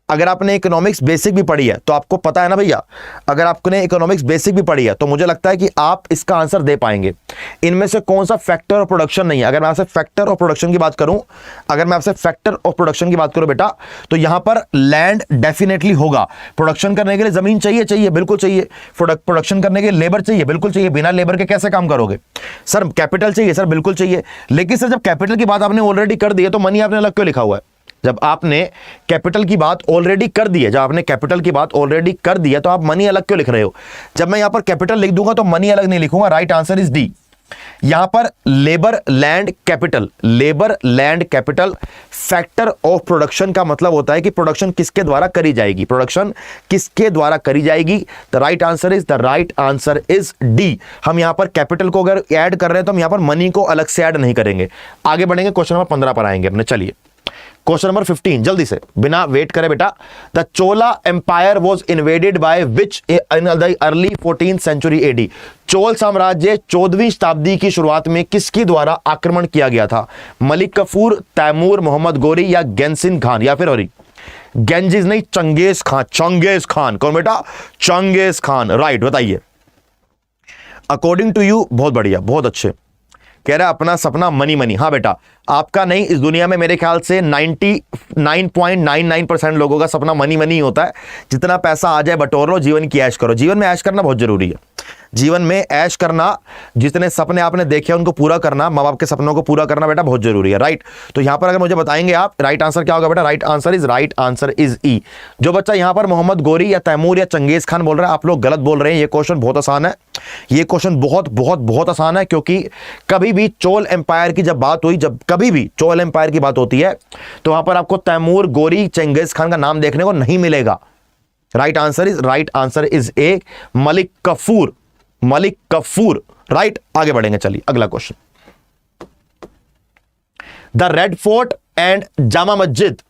अगर आपने इकोनॉमिक्स बेसिक भी पढ़ी है तो आपको पता है ना भैया, अगर आपने इकोनॉमिक्स बेसिक भी पढ़ी है तो मुझे लगता है कि आप इसका आंसर दे पाएंगे। इनमें से कौन सा फैक्टर ऑफ प्रोडक्शन नहीं है? अगर मैं आपसे फैक्टर ऑफ प्रोडक्शन की बात करूं, बेटा, तो यहां पर लैंड डेफिनेटली होगा। प्रोडक्शन करने के लिए जमीन चाहिए, बिल्कुल चाहिए। प्रोडक्शन करने के लिए लेबर चाहिए, बिल्कुल चाहिए। बिना लेबर के कैसे काम करोगे? सर कैपिटल चाहिए, सर बिल्कुल चाहिए। लेकिन सर जब कैपिटल की बात आपने ऑलरेडी कर दी है तो मनी आपने अलग क्यों लिखा हुआ है? जब आपने कैपिटल की बात ऑलरेडी कर दी है, तो आप मनी अलग क्यों लिख रहे हो? जब मैं यहां पर कैपिटल लिख दूंगा तो मनी अलग नहीं लिखूंगा। Right answer is D. यहां पर labour land capital factor of production का मतलब होता है कि प्रोडक्शन किसके द्वारा करी जाएगी, the right answer is D. हम यहां पर कैपिटल को अगर ऐड कर रहे हैं तो हम यहां पर मनी को अलग से ऐड नहीं करेंगे। आगे बढ़ेंगे, क्वेश्चन नंबर 15 पर आएंगे अपने। चलिए क्वेश्चन नंबर 15, जल्दी से बिना वेट करे बेटा। The Chola empire was invaded by which in the early 14th century AD? Chola साम्राज्य 14वीं शताब्दी की शुरुआत में किसके द्वारा आक्रमण किया गया था? मलिक कफूर, तैमूर, मोहम्मद गोरी या गेंजिस खान? या फिर और गेंजिस नहीं, चंगेज खान। कौन बेटा? Genghis Khan. राइट, बताइए अकॉर्डिंग टू यू। बहुत बढ़िया, बहुत अच्छे। कह रहा है अपना सपना मनी। हाँ बेटा, आपका नहीं, इस दुनिया में मेरे ख्याल से 99.99% लोगों का सपना मनी ही होता है। जितना पैसा आ जाए बटोर लो, जीवन की ऐश करो। जीवन में ऐश करना बहुत जरूरी है। जीवन में ऐश करना, जितने सपने आपने देखे उनको पूरा करना, माँ बाप के सपनों को पूरा करना बेटा बहुत जरूरी है, राइट। तो यहां पर अगर मुझे बताएंगे आप राइट आंसर क्या होगा बेटा, राइट आंसर इज ई। जो बच्चा यहां पर मोहम्मद गोरी या तैमूर या चंगेज खान बोल रहा है, आप लोग गलत बोल रहे हैं। ये क्वेश्चन बहुत आसान है, ये क्वेश्चन बहुत बहुत बहुत आसान है, क्योंकि कभी भी चोल एम्पायर की जब बात हुई, जब कभी भी चोल एम्पायर की बात होती है तो वहां पर आपको तैमूर, गोरी, चंगेज खान का नाम देखने को नहीं मिलेगा। Right answer is A Malik Kafur, right. आगे बढ़ेंगे, चलिए अगला question. The red fort and Jama Masjid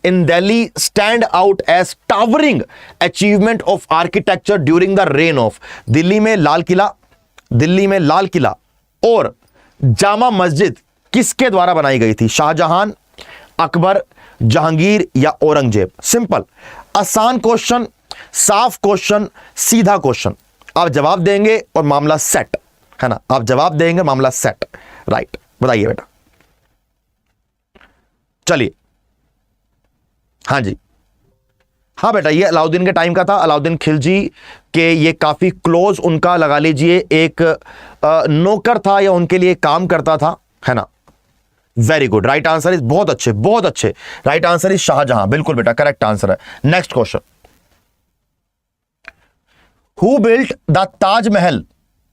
in Delhi stand out as towering achievement of architecture during the reign of। Delhi में लाल किला और जामा मस्जिद किसके द्वारा बनाई गई थी? शाहजहां, अकबर, जहांगीर या औरंगजेब? सिंपल, आसान क्वेश्चन, साफ क्वेश्चन, सीधा क्वेश्चन। आप जवाब देंगे और मामला सेट है ना, आप जवाब देंगे, मामला सेट, राइट। बताइए बेटा। चलिए, हाँ जी, हाँ बेटा, ये अलाउद्दीन के टाइम का था। अलाउद्दीन खिलजी के ये काफी क्लोज, उनका लगा लीजिए एक नौकर था या उनके लिए काम करता था, है ना। Very good, right answer is, बहुत अच्छे बहुत अच्छे, राइट आंसर इज शाहजहां, बिल्कुल बेटा करेक्ट आंसर है। Next question, who built the Taj Mahal?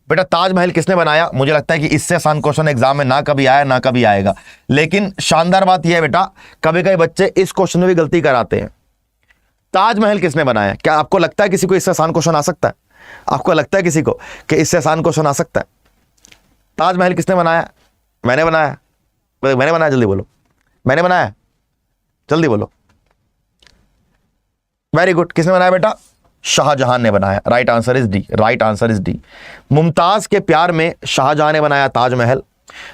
बेटा ताजमहल किसने बनाया? मुझे लगता है कि इससे आसान क्वेश्चन एग्जाम में ना कभी आया ना कभी आएगा, लेकिन शानदार बात यह है बेटा, कभी कभी बच्चे इस क्वेश्चन में भी गलती कराते हैं। ताजमहल किसने बनाया? क्या आपको लगता है किसी को इससे आसान क्वेश्चन आ सकता है? आपको लगता है किसी को कि इससे आसान क्वेश्चन आ सकता है? ताजमहल किसने बनाया? मैंने बनाया, मैंने बनाया, जल्दी बोलो, मैंने बनाया, जल्दी बोलो। वेरी गुड, किसने बनाया बेटा? शाहजहां ने बनाया। Right answer is D. Mumtaz के प्यार में शाहजहां ने बनाया ताजमहल।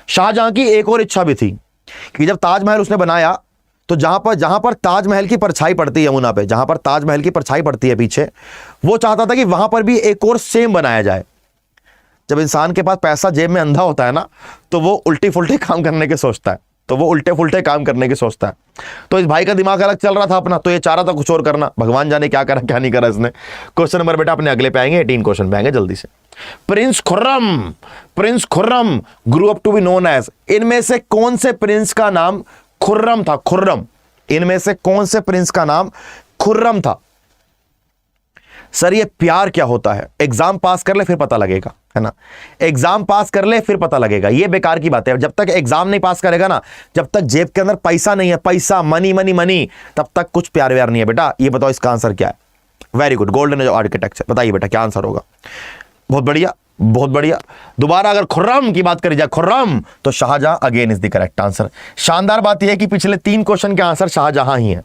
शाहजहां की एक और इच्छा भी थी कि जब ताजमहल उसने बनाया तो जहां पर ताजमहल की परछाई पड़ती है यमुना पे, जहां पर ताजमहल की परछाई पड़ती है पीछे, वो चाहता था कि वहां पर भी एक और सेम बनाया जाए। जब इंसान के पास पैसा जेब में अंधा होता है ना, तो वो उल्टी फुल्टी काम करने के सोचता है, तो इस भाई का दिमाग अलग चल रहा था अपना, तो ये चाह रहा था कुछ और करना। भगवान जाने क्या करा क्या नहीं करा इसने। क्वेश्चन नंबर बेटा अपने अगले पे आएंगे, 18 क्वेश्चन पे आएंगे जल्दी से। Prince Khurram grew up to be known as, इनमें से कौन से प्रिंस का नाम खुर्रम था? खुर्रम, इनमें से कौन से प्रिंस का नाम खुर्रम था? सर ये प्यार क्या होता है? एग्जाम पास कर ले फिर पता लगेगा, है ना। एग्जाम पास कर ले फिर पता लगेगा, ये बेकार की बात है। जब तक एग्जाम नहीं पास करेगा ना, जब तक जेब के अंदर पैसा नहीं है, पैसा मनी, तब तक कुछ प्यार व्यार नहीं है बेटा। ये बताओ इसका आंसर क्या है? Very good, golden architecture. बताइए बेटा क्या आंसर होगा? बहुत बढ़िया। दोबारा अगर खुर्रम की बात करी जाए, खुर्रम, तो Shahjahan again is the correct answer. शानदार बात यह है कि पिछले 3 क्वेश्चन के आंसर शाहजहां ही है।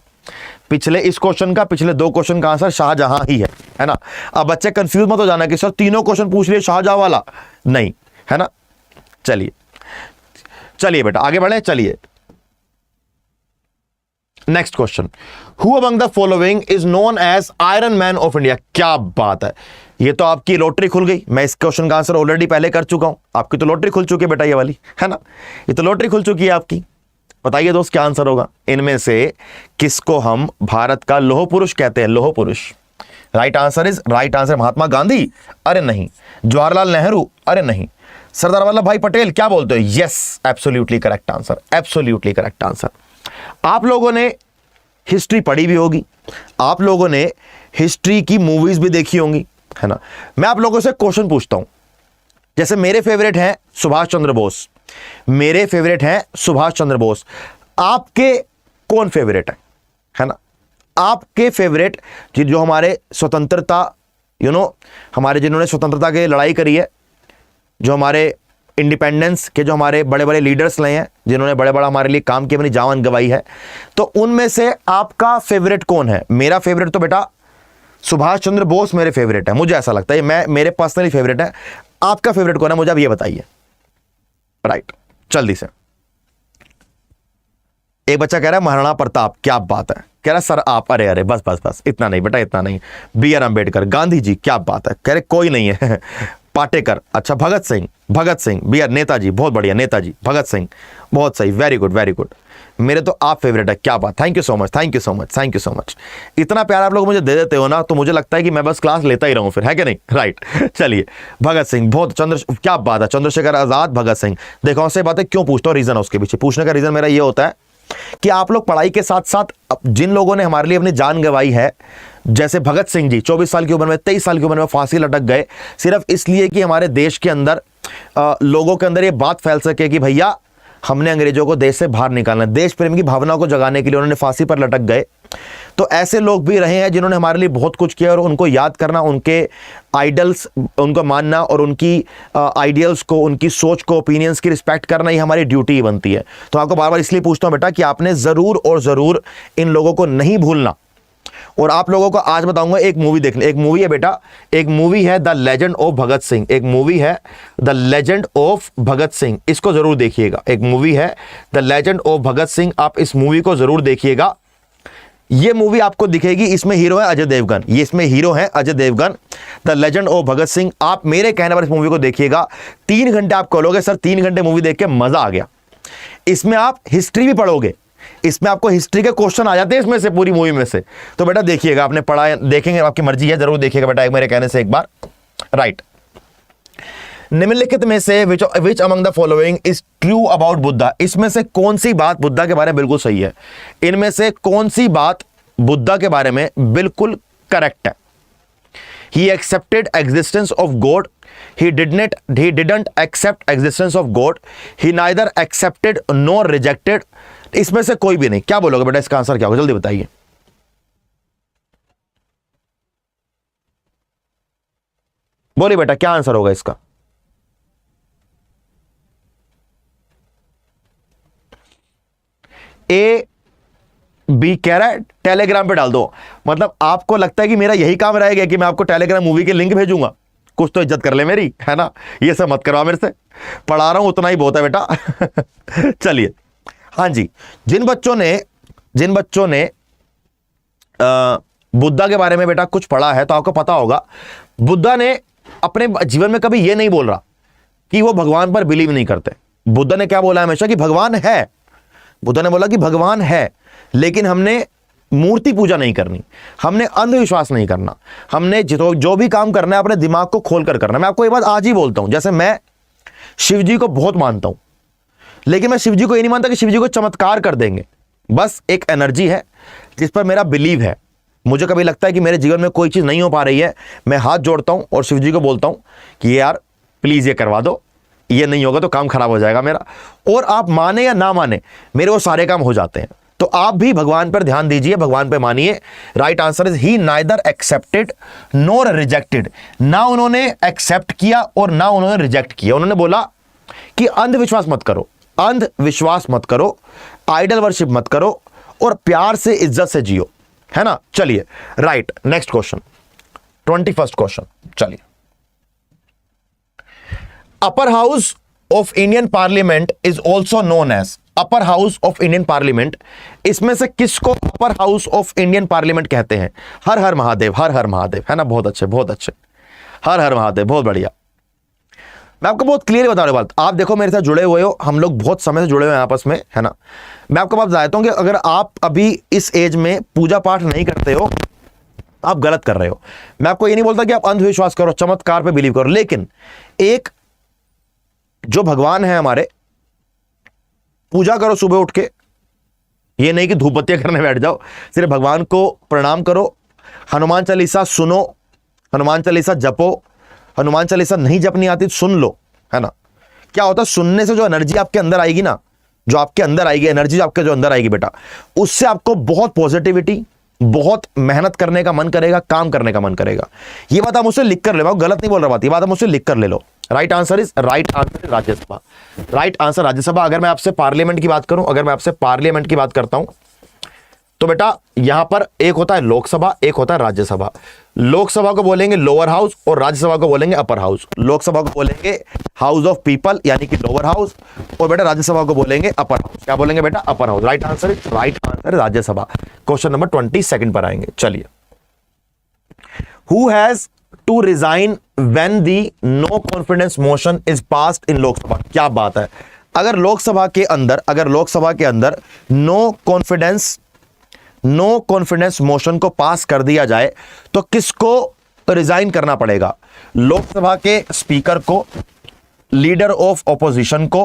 पिछले इस क्वेश्चन का, पिछले 2 क्वेश्चन का आंसर शाहजहां ही है ना। अब बच्चे कंफ्यूज मत हो जाना कि सर तीनों क्वेश्चन पूछ लिए शाहजहां वाला, नहीं, है ना। चलिए बेटा आगे बढ़े। चलिए next question, who among the following is known as iron man of India? क्या बात है, ये तो आपकी लॉटरी खुल गई। मैं इस क्वेश्चन का आंसर ऑलरेडी पहले कर चुका हूं, आपकी तो लॉटरी खुल चुकी है बेटा, ये वाली, है ना, ये तो लॉटरी खुल चुकी है आपकी। बताइए दोस्त क्या आंसर होगा? इनमें से किसको हम भारत का लौह पुरुष कहते हैं? लौह पुरुष। Right answer Mahatma Gandhi? अरे नहीं। जवाहरलाल नेहरू? अरे नहीं। सरदार वल्लभ भाई पटेल? क्या बोलते हो? Yes, absolutely correct answer. आप लोगों ने हिस्ट्री पढ़ी भी होगी, आप लोगों ने हिस्ट्री की मूवीज भी देखी होंगी, है ना। मैं आप लोगों से क्वेश्चन पूछता हूं, जैसे मेरे फेवरेट हैं सुभाष चंद्र बोस, आपके कौन फेवरेट है ना। आपके फेवरेट जो हमारे स्वतंत्रता, हमारे जिन्होंने स्वतंत्रता की लड़ाई करी है, जो हमारे इंडिपेंडेंस के जो हमारे बड़े बड़े लीडर्स रहे हैं, जिन्होंने बड़े बड़ा हमारे लिए काम किया, अपनी जान गंवाई है, तो उनमें से आपका फेवरेट कौन है? मेरा फेवरेट तो बेटा सुभाष चंद्र बोस मेरे फेवरेट है, मुझे ऐसा लगता है, मेरे पर्सनली फेवरेट है। आपका फेवरेट कौन है मुझे अब ये बताइए। राइट, जल्दी से। एक बच्चा कह रहा है महाराणा प्रताप। क्या बात है। कह रहा है सर आप, अरे बस इतना नहीं बेटा, इतना नहीं। बी आर अम्बेडकर, गांधी जी, क्या बात है। कह रहे कोई नहीं है पाटेकर, अच्छा भगत सिंह, भगत सिंह बियर, नेताजी, बहुत बढ़िया, नेताजी, भगत सिंह, बहुत सही, वेरी गुड वेरी गुड, मेरे तो आप फेवरेट है, क्या बात, thank you so much, thank you so much, thank you so much. इतना प्यार आप लोग मुझे दे देते हो ना, तो मुझे लगता है कि मैं बस क्लास लेता ही रहूं फिर, है कि नहीं, राइट। चलिए, भगत सिंह, बहुत क्या बात है, चंद्रशेखर आजाद, भगत सिंह। देखो से बातें क्यों पूछता हूँ, रीजन है उसके पीछे, पूछने का रीजन मेरा ये होता है कि आप लोग पढ़ाई के साथ साथ जिन लोगों ने हमारे लिए अपनी जान गंवाई है, जैसे भगत सिंह जी 24 साल की उम्र में, 23 साल की उम्र में फांसी लटक गए, सिर्फ इसलिए कि हमारे देश के अंदर लोगों के अंदर ये बात फैल सके कि भैया हमने अंग्रेजों को देश से बाहर निकालना, देश प्रेम की भावना को जगाने के लिए उन्होंने फांसी पर लटक गए। तो ऐसे लोग भी रहे हैं जिन्होंने हमारे लिए बहुत कुछ किया, और उनको याद करना, उनके आइडल्स उनको मानना और उनकी आइडियल्स को, उनकी सोच को, ओपिनियंस की रिस्पेक्ट करना, ही हमारी ड्यूटी बनती है। तो आपको बार बार इसलिए पूछता हूं बेटा कि आपने ज़रूर और ज़रूर इन लोगों को नहीं भूलना। और आप लोगों को आज बताऊंगा एक मूवी देखने, एक मूवी है बेटा, एक मूवी है the legend of Bhagat Singh, एक मूवी है the legend of Bhagat Singh, इसको जरूर देखिएगा। एक मूवी है the legend of Bhagat Singh, आप इस मूवी को जरूर देखिएगा। ये मूवी आपको दिखेगी, इसमें हीरो है अजय देवगन, ये इसमें हीरो है Ajay Devgn, the legend of Bhagat Singh. आप मेरे कहने पर इस मूवी को देखिएगा, 3 घंटे आप कहोगे सर 3 घंटे मूवी देख के मजा आ गया। इसमें आप हिस्ट्री भी पढ़ोगे, इसमें आपको हिस्ट्री के क्वेश्चन आ जाते हैं इसमें से, पूरी मूवी में से। तो बेटा देखिएगा, आपने पढ़ा है, देखेंगे, आपकी मर्जी है, जरूर देखिएगा बेटा, एक मेरे कहने से एक बार, राइट। निम्नलिखित में से which among the following is true about Buddha, इसमें से कौन सी बात बुद्धा के बारे में बिल्कुल सही है, इनमें से कौन सी बात बुद्धा के बारे में बिल्कुल करेक्ट है। He accepted existence of God. He didn't accept existence of God. He neither accepted nor rejected. इसमें से कोई भी नहीं। क्या बोलोगे बेटा, इसका आंसर क्या होगा, जल्दी बताइए। बोलिए बेटा, क्या आंसर होगा इसका। ए बी कह रहा है टेलीग्राम पे डाल दो, मतलब आपको लगता है कि मेरा यही काम रह गया कि मैं आपको टेलीग्राम मूवी के लिंक भेजूंगा, कुछ तो इज्जत कर ले मेरी, है ना, ये सब मत करवा मेरे से, पढ़ा रहा हूं उतना ही बहुत है बेटा। चलिए, हाँ जी, जिन बच्चों ने बुद्धा के बारे में बेटा कुछ पढ़ा है, तो आपको पता होगा बुद्धा ने अपने जीवन में कभी यह नहीं बोल रहा कि वो भगवान पर बिलीव नहीं करते। बुद्धा ने क्या बोला हमेशा कि भगवान है, बुद्धा ने बोला कि भगवान है, लेकिन हमने मूर्ति पूजा नहीं करनी, हमने अंधविश्वास नहीं करना, हमने जो भी काम करना है अपने दिमाग को खोलकर करना। मैं आपको ये बात आज ही बोलता हूं, जैसे मैं शिव जी को बहुत मानता हूं, लेकिन मैं शिव जी को ये नहीं मानता कि शिव जी को चमत्कार कर देंगे, बस एक एनर्जी है जिस पर मेरा बिलीव है। मुझे कभी लगता है कि मेरे जीवन में कोई चीज़ नहीं हो पा रही है, मैं हाथ जोड़ता हूं और शिव जी को बोलता हूं कि ये यार प्लीज़ ये करवा दो, ये नहीं होगा तो काम खराब हो जाएगा मेरा। और आप माने या ना माने, मेरे वो सारे काम हो जाते हैं। तो आप भी भगवान पर ध्यान दीजिए, भगवान पर मानिए। Right answer is he neither accepted nor rejected, ना उन्होंने एक्सेप्ट किया और ना उन्होंने रिजेक्ट किया। उन्होंने बोला कि अंधविश्वास मत करो, अंधविश्वास मत करो, आइडल वर्शिप मत करो, और प्यार से इज्जत से जियो, है ना। चलिए, right, next question, 21st question. चलिए, upper house of Indian parliament is also known as, upper house of Indian parliament, इसमें से किसको upper house of Indian parliament कहते हैं। हर हर महादेव, हर हर महादेव, है ना, बहुत अच्छे बहुत अच्छे, हर हर महादेव, बहुत बढ़िया। मैं आपको बहुत क्लियर बता रहा हूं बात, आप देखो मेरे साथ जुड़े हुए हो, हम लोग बहुत समय से जुड़े हुए हैं आपस में, है ना। मैं आपको बात बताता हूं कि अगर आप अभी इस एज में पूजा पाठ नहीं करते हो, आप गलत कर रहे हो। मैं आपको ये नहीं बोलता कि आप अंधविश्वास करो, चमत्कार पे बिलीव करो, लेकिन एक जो भगवान है हमारे, पूजा करो सुबह उठ के, ये नहीं कि धूप बत्तियां करने बैठ जाओ, सिर्फ भगवान को प्रणाम करो, हनुमान चालीसा सुनो, हनुमान चालीसा जपो, हनुमान चालीसा नहीं जपनी आती सुन लो, है ना। क्या होता है, सुनने से जो एनर्जी आपके अंदर आएगी ना, जो आपके अंदर आएगी एनर्जी, जो आपके जो अंदर आएगी बेटा, उससे आपको बहुत पॉजिटिविटी, बहुत मेहनत करने का मन करेगा, काम करने का मन करेगा। ये बात आप मुझसे लिख कर ले लो, गलत नहीं बोल रहा बात, ये बात आप मुझसे लिख कर ले लो। Right answer is Rajya Sabha, right answer Rajya Sabha. अगर मैं आपसे पार्लियामेंट की बात करूं, अगर मैं आपसे पार्लियामेंट की बात करता हूं, तो बेटा यहां पर एक होता है लोकसभा, एक होता है राज्यसभा। लोकसभा को बोलेंगे लोअर हाउस और राज्यसभा को बोलेंगे अपर हाउस। लोकसभा को बोलेंगे हाउस ऑफ पीपल यानी कि लोअर हाउस, और बेटा राज्यसभा को बोलेंगे अपर हाउस। क्या बोलेंगे बेटा, upper house. Right answer Rajya Sabha. Question number 22 पर आएंगे। चलिए, who has to resign when the no confidence motion is passed in Lok Sabha. क्या बात है, अगर लोकसभा के अंदर नो कॉन्फिडेंस मोशन को पास कर दिया जाए तो किसको रिजाइन करना पड़ेगा? लोकसभा के स्पीकर को, लीडर ऑफ ऑपोजिशन को,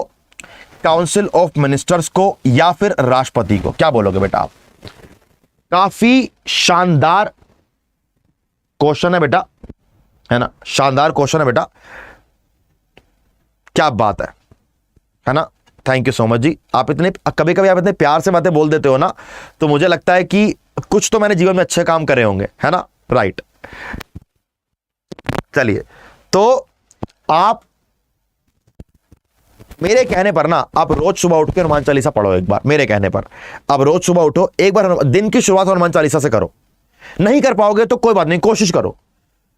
काउंसिल ऑफ मिनिस्टर्स को, या फिर राष्ट्रपति को? क्या बोलोगे बेटा आप? काफी शानदार क्वेश्चन है बेटा, है ना, शानदार क्वेश्चन है बेटा, क्या बात है ना। थैंक यू सो मच जी। आप इतने कभी कभी आप इतने प्यार से बातें बोल देते हो ना, तो मुझे लगता है कि कुछ तो मैंने जीवन में अच्छे काम करे होंगे, है ना, राइट। चलिए, तो आप मेरे कहने पर ना, आप रोज सुबह उठ के हनुमान चालीसा पढ़ो एक बार, मेरे कहने पर आप रोज सुबह उठो, एक बार दिन की शुरुआत हनुमान चालीसा से करो। नहीं कर पाओगे तो कोई बात नहीं, कोशिश करो।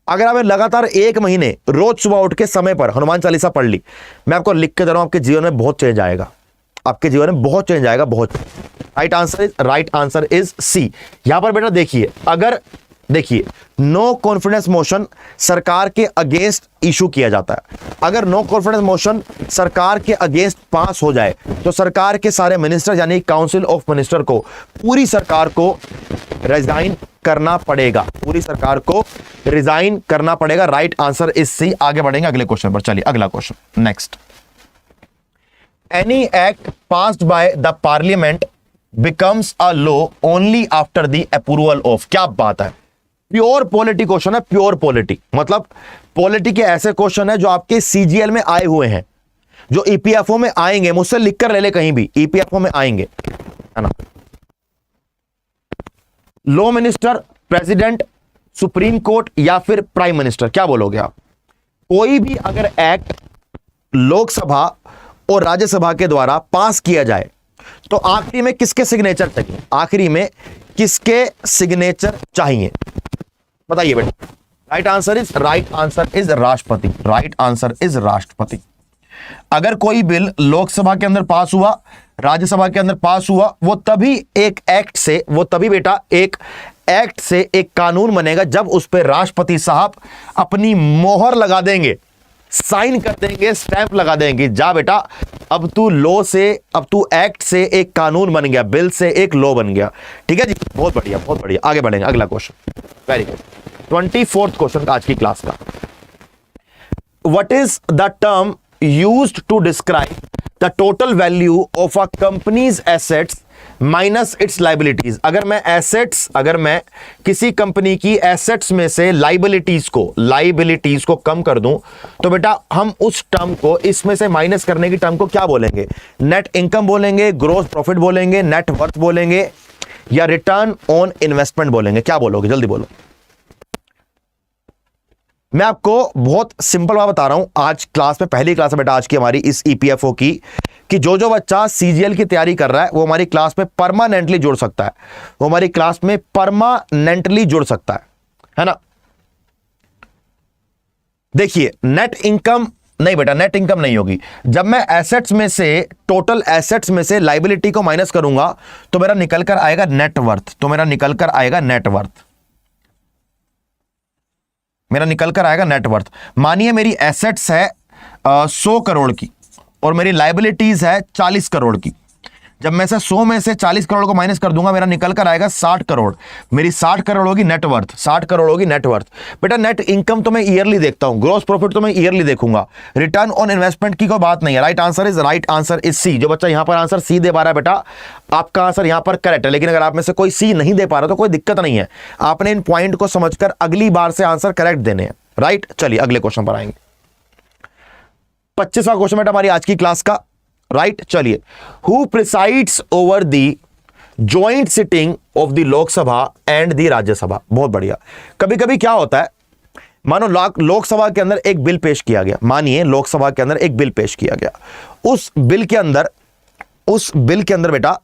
अगर आपने लगातार 1 महीने रोज सुबह उठ के समय पर हनुमान चालीसा पढ़ ली, मैं आपको लिख के दे रहा हूं, आपके जीवन में बहुत चेंज आएगा, आपके जीवन में बहुत चेंज आएगा, बहुत। Right answer is C. यहां पर बेटा देखिए, अगर देखिए नो कॉन्फिडेंस मोशन सरकार के अगेंस्ट इशू किया जाता है, अगर नो कॉन्फिडेंस मोशन सरकार के अगेंस्ट पास हो जाए तो सरकार के सारे मिनिस्टर यानी काउंसिल ऑफ मिनिस्टर को, पूरी सरकार को रिजाइन करना पड़ेगा, पूरी सरकार को रिजाइन करना पड़ेगा। Right answer is C. आगे बढ़ेंगे अगले क्वेश्चन पर। चलिए अगला question next. Any act passed by the parliament becomes a law only after the approval of. क्या बात है, प्योर पॉलिटी क्वेश्चन है, प्योर पॉलिटी मतलब पॉलिटी के ऐसे क्वेश्चन है जो आपके सीजीएल में आए हुए हैं, जो ईपीएफओ में आएंगे, मुझसे लिखकर ले ले कहीं भी, ईपीएफओ में आएंगे, है ना। Law minister, president, supreme court या फिर प्राइम मिनिस्टर? क्या बोलोगे आप? कोई भी अगर एक्ट लोकसभा और राज्यसभा के द्वारा पास किया जाए तो आखिरी में किसके सिग्नेचर चाहिए? आखिरी में किसके सिग्नेचर चाहिए? बताइए बेटा। राइट आंसर इज राष्ट्रपति। राइट आंसर इज राष्ट्रपति। अगर कोई बिल लोकसभा के अंदर पास हुआ, राज्यसभा के अंदर पास हुआ, वो तभी एक एक्ट से, वो तभी बेटा एक एक्ट से एक कानून बनेगा जब उस पर राष्ट्रपति साहब अपनी मोहर लगा देंगे, साइन कर देंगे, स्टैंप लगा देंगे। जा बेटा, अब तू लॉ से, अब तू एक्ट से एक कानून बन गया, बिल से एक लॉ बन गया। ठीक है जी, बहुत बढ़िया, बहुत बढ़िया। आगे बढ़ेंगे, अगला question, very good. 24th question आज की क्लास का। What is the term used to describe the total value of a company's assets minus its liabilities? अगर मैं किसी कंपनी की एसेट्स में से लाइबिलिटीज को कम कर दूं तो बेटा हम उस टर्म को, इसमें से माइनस करने की टर्म को क्या बोलेंगे? नेट इनकम बोलेंगे, ग्रोस प्रॉफिट बोलेंगे, नेट वर्थ बोलेंगे, या रिटर्न ऑन इन्वेस्टमेंट बोलेंगे? क्या बोलोगे, जल्दी बोलो। मैं आपको बहुत सिंपल बात बता रहा हूं, आज क्लास में, पहली क्लास है बेटा आज की हमारी इस ईपीएफओ की, कि जो बच्चा सीजीएल की तैयारी कर रहा है वो हमारी क्लास में परमानेंटली जुड़ सकता है, वो हमारी क्लास में परमानेंटली जुड़ सकता है ना। देखिए नेट इनकम नहीं बेटा, नेट इनकम नहीं होगी। जब मैं एसेट्स में से, टोटल एसेट्स में से लाइबिलिटी को माइनस करूंगा तो मेरा निकल कर आएगा नेटवर्थ, मेरा निकल कर आएगा नेटवर्थ। मानिए मेरी एसेट्स है 100 करोड़ की और मेरी लाइबिलिटीज है 40 करोड़ की। जब मैं से 100 में से 40 करोड़ को माइनस कर दूंगा, मेरा निकल कर आएगा 60 करोड़। मेरी 60 करोड़ होगी नेटवर्थ, 60 करोड़ होगी नेटवर्थ। बेटा नेट इनकम तो मैं ईयरली देखता हूं, ग्रॉस प्रॉफिट तो मैं ईयरली देखूंगा, रिटर्न ऑन इन्वेस्टमेंट की कोई बात नहीं है। Right answer is C. जो बच्चा यहां पर आंसर सी दे पा रहा है बेटा, आपका आंसर यहां पर करेक्ट है। लेकिन अगर आप में से कोई सी नहीं दे पा रहा तो कोई दिक्कत नहीं है, आपने इन पॉइंट को समझकर अगली बार से आंसर करेक्ट देने हैं। राइट, चलिए अगले क्वेश्चन पर आएंगे। 25वां क्वेश्चन बेटा हमारी आज की क्लास का। राइट, चलिए। Who presides over the joint sitting of the Lok Sabha and the Rajya Sabha? बहुत बढ़िया। कभी कभी क्या होता है, मानो लोकसभा के अंदर एक बिल पेश किया गया, मानिए लोकसभा के अंदर एक बिल पेश किया गया, उस बिल के अंदर बेटा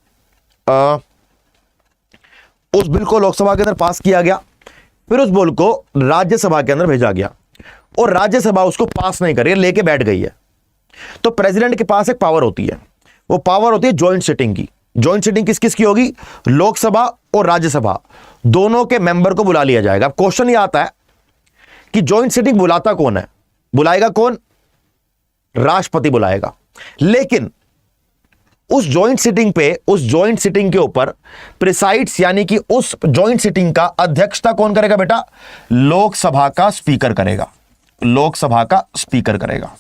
उस बिल को लोकसभा के अंदर पास किया गया, फिर उस बिल को राज्यसभा के अंदर भेजा गया और राज्यसभा उसको पास नहीं कर रही है, लेके बैठ गई है। तो प्रेसिडेंट के पास एक पावर होती है, वो पावर होती है जॉइंट सिटिंग की। जॉइंट सिटिंग किस किस की होगी? लोकसभा और राज्यसभा दोनों के मेंबर को बुला लिया जाएगा। अब क्वेश्चन ये आता है कि जॉइंट सिटिंग बुलाता कौन है? बुलाएगा कौन? राष्ट्रपति बुलाएगा। लेकिन उस जॉइंट सिटिंग के ऊपर प्रिसाइड्स, यानी कि उस जॉइंट सिटिंग का अध्यक्षता कौन करेगा बेटा? लोकसभा का स्पीकर करेगा। लोकसभा का स्पीकर करेगा।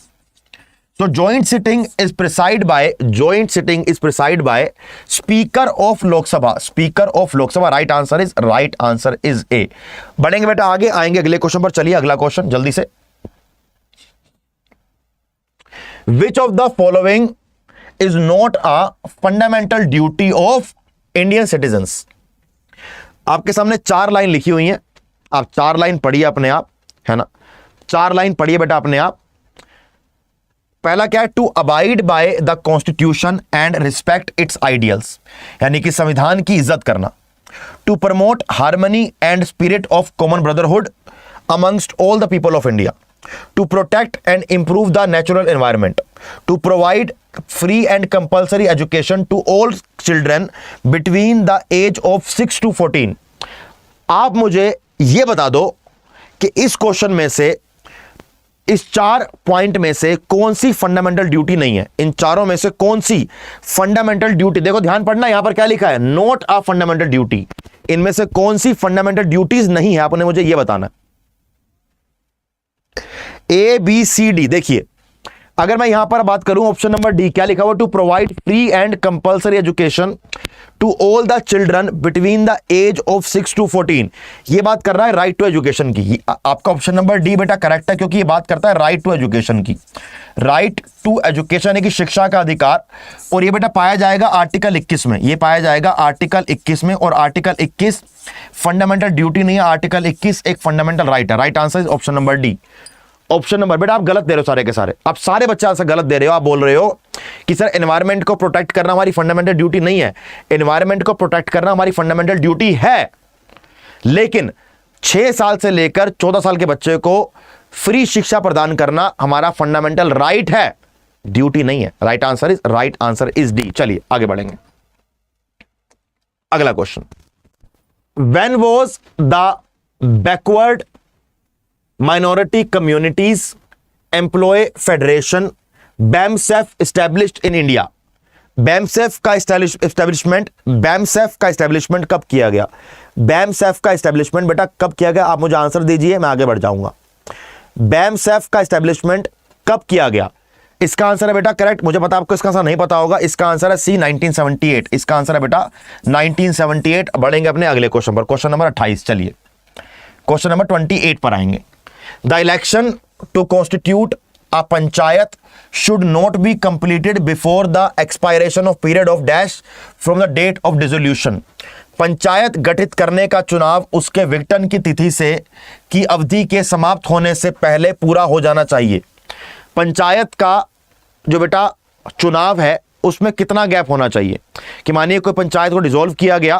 तो joint sitting is preside by speaker of Lok Sabha. Speaker of Lok Sabha. Right answer is A. बढ़ेंगे बेटा आगे, आएंगे अगले क्वेश्चन पर। चलिए अगला क्वेश्चन जल्दी से। विच of the following is not a fundamental duty of Indian citizens? आपके सामने 4 लाइन लिखी हुई हैं, आप 4 लाइन पढ़िए अपने आप, है ना? 4 लाइन पढ़िए बेटा अपने आप। पहला क्या है? To abide by the constitution and respect its ideals, यानी कि संविधान की इज्जत करना। To promote harmony and spirit of common brotherhood amongst all the people of India. To protect and improve the natural environment. To provide free and compulsory education to all children between the age of 6 to 14। आप मुझे यह बता दो कि इस question में से, इस 4 पॉइंट में से कौन सी फंडामेंटल ड्यूटी नहीं है? इन चारों में से कौन सी फंडामेंटल ड्यूटी, देखो ध्यान पढ़ना, यहां पर क्या लिखा है? Not a fundamental duty. इनमें से कौन सी फंडामेंटल ड्यूटीज नहीं है, आपने मुझे यह बताना। A B C D. देखिए अगर मैं यहां पर बात करूं ऑप्शन नंबर डी, क्या लिखा हुआ? To provide free and compulsory education to all the children between the age of 6 to 14। ये बात कर रहा है राइट टू एजुकेशन की। आपका ऑप्शन नंबर डी बेटा करेक्ट है, क्योंकि ये बात करता है राइट टू एजुकेशन की। राइट टू एजुकेशन यानी कि शिक्षा का अधिकार। और ये बेटा पाया जाएगा आर्टिकल 21 में। ये पाया जाएगा आर्टिकल 21 में, और आर्टिकल 21 फंडामेंटल ड्यूटी नहीं है, आर्टिकल 21 एक फंडामेंटल राइट है। Right answer is option number D. Option number, बेटा आप गलत दे रहे हो सारे के सारे, आप सारे बच्चे आंसर गलत दे रहे हो। आप बोल रहे हो कि सर एनवायरनमेंट को प्रोटेक्ट करना हमारी फंडामेंटल ड्यूटी नहीं है। एनवायरनमेंट को प्रोटेक्ट करना हमारी फंडामेंटल ड्यूटी है, लेकिन 6 साल से लेकर 14 साल के बच्चे को फ्री शिक्षा प्रदान करना हमारा फंडामेंटल राइट है, ड्यूटी नहीं है। Right answer is D. चलिए आगे बढ़ेंगे। अगला question, when was the backward minority communities employ federation BAMSEF established in India? BAMSEF का एस्टेब्लिशमेंट कब किया गया? BAMSEF का एस्टेब्लिशमेंट बेटा कब किया गया? आप मुझे आंसर दीजिए, मैं आगे बढ़ जाऊंगा। BAMSEF का एस्टेब्लिशमेंट कब किया गया? इसका आंसर है बेटा करेक्ट, मुझे पता आपको इसका आंसर नहीं पता होगा। इसका आंसर है सी 1978। इसका आंसर है बेटा 1978। बढ़ेंगे अपने अगले क्वेश्चन पर, क्वेश्चन नंबर 28। चलिए क्वेश्चन नंबर 28 पर आएंगे। The election to constitute a panchayat should not be completed before the expiration of period of dash from the date of dissolution। Panchayat गठित करने का चुनाव उसके विघटन की तिथि से की अवधि के समाप्त होने से पहले पूरा हो जाना चाहिए। पंचायत का जो बेटा चुनाव है उसमें कितना गैप होना चाहिए? कि मानिए कोई पंचायत को डिसॉल्व किया गया,